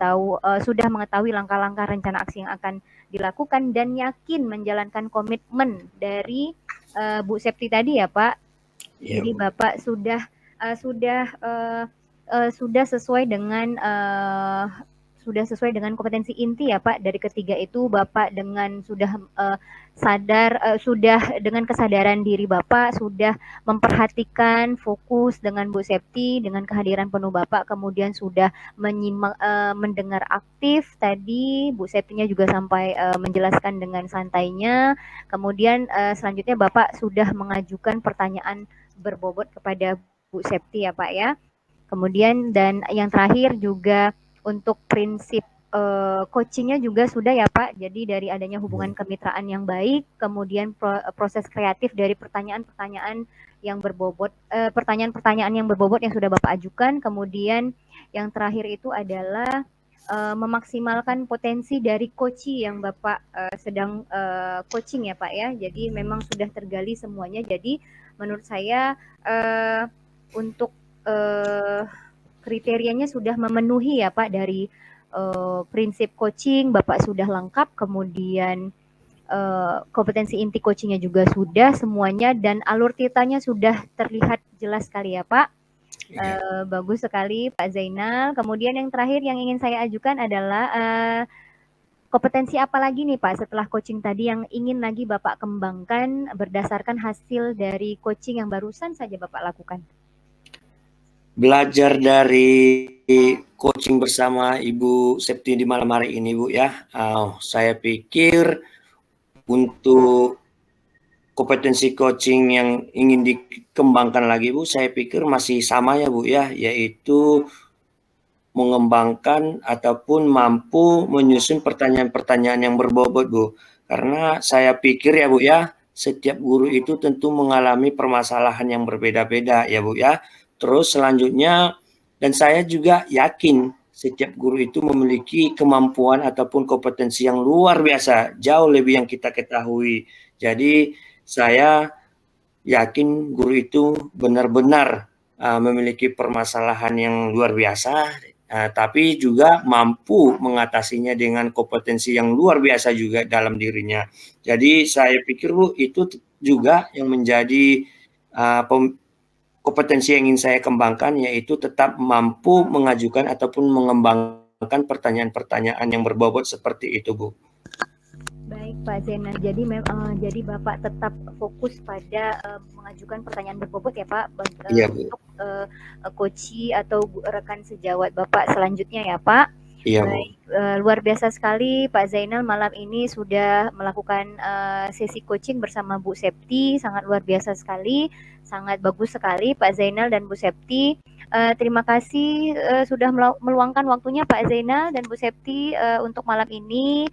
sudah mengetahui langkah-langkah rencana aksi yang akan dilakukan dan yakin menjalankan komitmen dari Bu Septi tadi ya Pak. Ya, jadi Bu. Bapak sudah sesuai dengan kompetensi inti ya Pak. Dari ketiga itu Bapak dengan sudah dengan kesadaran diri Bapak sudah memperhatikan fokus dengan Bu Septi dengan kehadiran penuh Bapak, kemudian sudah mendengar aktif tadi Bu Septinya juga sampai menjelaskan dengan santainya, kemudian selanjutnya Bapak sudah mengajukan pertanyaan berbobot kepada Bu Septi ya Pak ya. Kemudian dan yang terakhir juga untuk prinsip coachingnya juga sudah ya Pak. Jadi dari adanya hubungan kemitraan yang baik, kemudian proses kreatif dari pertanyaan-pertanyaan yang berbobot, pertanyaan-pertanyaan yang berbobot yang sudah Bapak ajukan. Kemudian yang terakhir itu adalah memaksimalkan potensi dari coach yang Bapak sedang coaching ya Pak ya. Jadi memang sudah tergali semuanya. Jadi menurut saya untuk kriterianya sudah memenuhi ya Pak dari prinsip coaching Bapak sudah lengkap, kemudian kompetensi inti coachingnya juga sudah semuanya, dan alur tirtanya sudah terlihat jelas sekali ya Pak. Bagus sekali Pak Zainal. Kemudian yang terakhir yang ingin saya ajukan adalah kompetensi apa lagi nih Pak setelah coaching tadi yang ingin lagi Bapak kembangkan berdasarkan hasil dari coaching yang barusan saja Bapak lakukan? Belajar dari coaching bersama Ibu Septi di malam hari ini Bu ya. Saya pikir untuk kompetensi coaching yang ingin dikembangkan lagi Bu, saya pikir masih sama ya Bu ya, yaitu mengembangkan ataupun mampu menyusun pertanyaan-pertanyaan yang berbobot Bu. Karena saya pikir ya Bu ya, setiap guru itu tentu mengalami permasalahan yang berbeda-beda ya Bu ya. Terus selanjutnya, dan saya juga yakin setiap guru itu memiliki kemampuan ataupun kompetensi yang luar biasa, jauh lebih yang kita ketahui. Jadi saya yakin guru itu benar-benar memiliki permasalahan yang luar biasa, tapi juga mampu mengatasinya dengan kompetensi yang luar biasa juga dalam dirinya. Jadi saya pikir Bu, itu juga yang menjadi kompetensi yang ingin saya kembangkan, yaitu tetap mampu mengajukan ataupun mengembangkan pertanyaan-pertanyaan yang berbobot seperti itu Bu. Baik Pak Zainal, jadi Bapak tetap fokus pada mengajukan pertanyaan berbobot ya Pak untuk coach atau rekan sejawat Bapak selanjutnya ya Pak. Iya, Bu. Baik, luar biasa sekali Pak Zainal malam ini sudah melakukan sesi coaching bersama Bu Septi, sangat luar biasa sekali, sangat bagus sekali Pak Zainal dan Bu Septi. Terima kasih sudah meluangkan waktunya Pak Zainal dan Bu Septi untuk malam ini.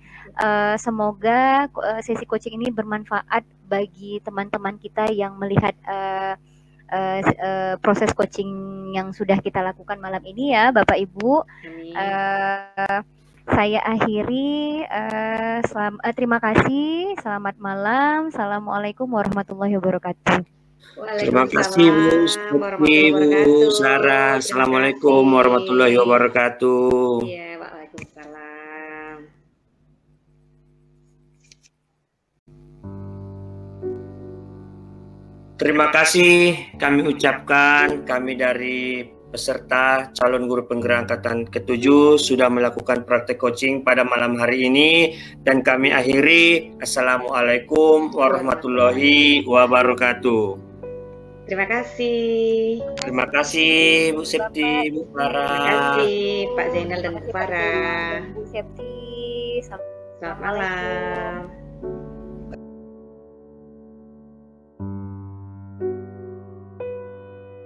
Semoga sesi coaching ini bermanfaat bagi teman-teman kita yang melihat proses coaching yang sudah kita lakukan malam ini ya Bapak Ibu. Amin. Saya akhiri, terima kasih, selamat malam, Assalamualaikum warahmatullahi wabarakatuh. Terima kasih Bu Septi, Bu Sarah. Assalamualaikum warahmatullahi wabarakatuh. Iya, waalaikumsalam. Terima kasih kami ucapkan, kami dari peserta calon guru penggerak angkatan ke-7 sudah melakukan praktek coaching pada malam hari ini, dan kami akhiri. Assalamualaikum warahmatullahi wabarakatuh. Terima kasih. Terima kasih Bu Septi, Bu Farah. Terima kasih Pak Zainal dan Bu Farah. Bu Septi, Selamat malam.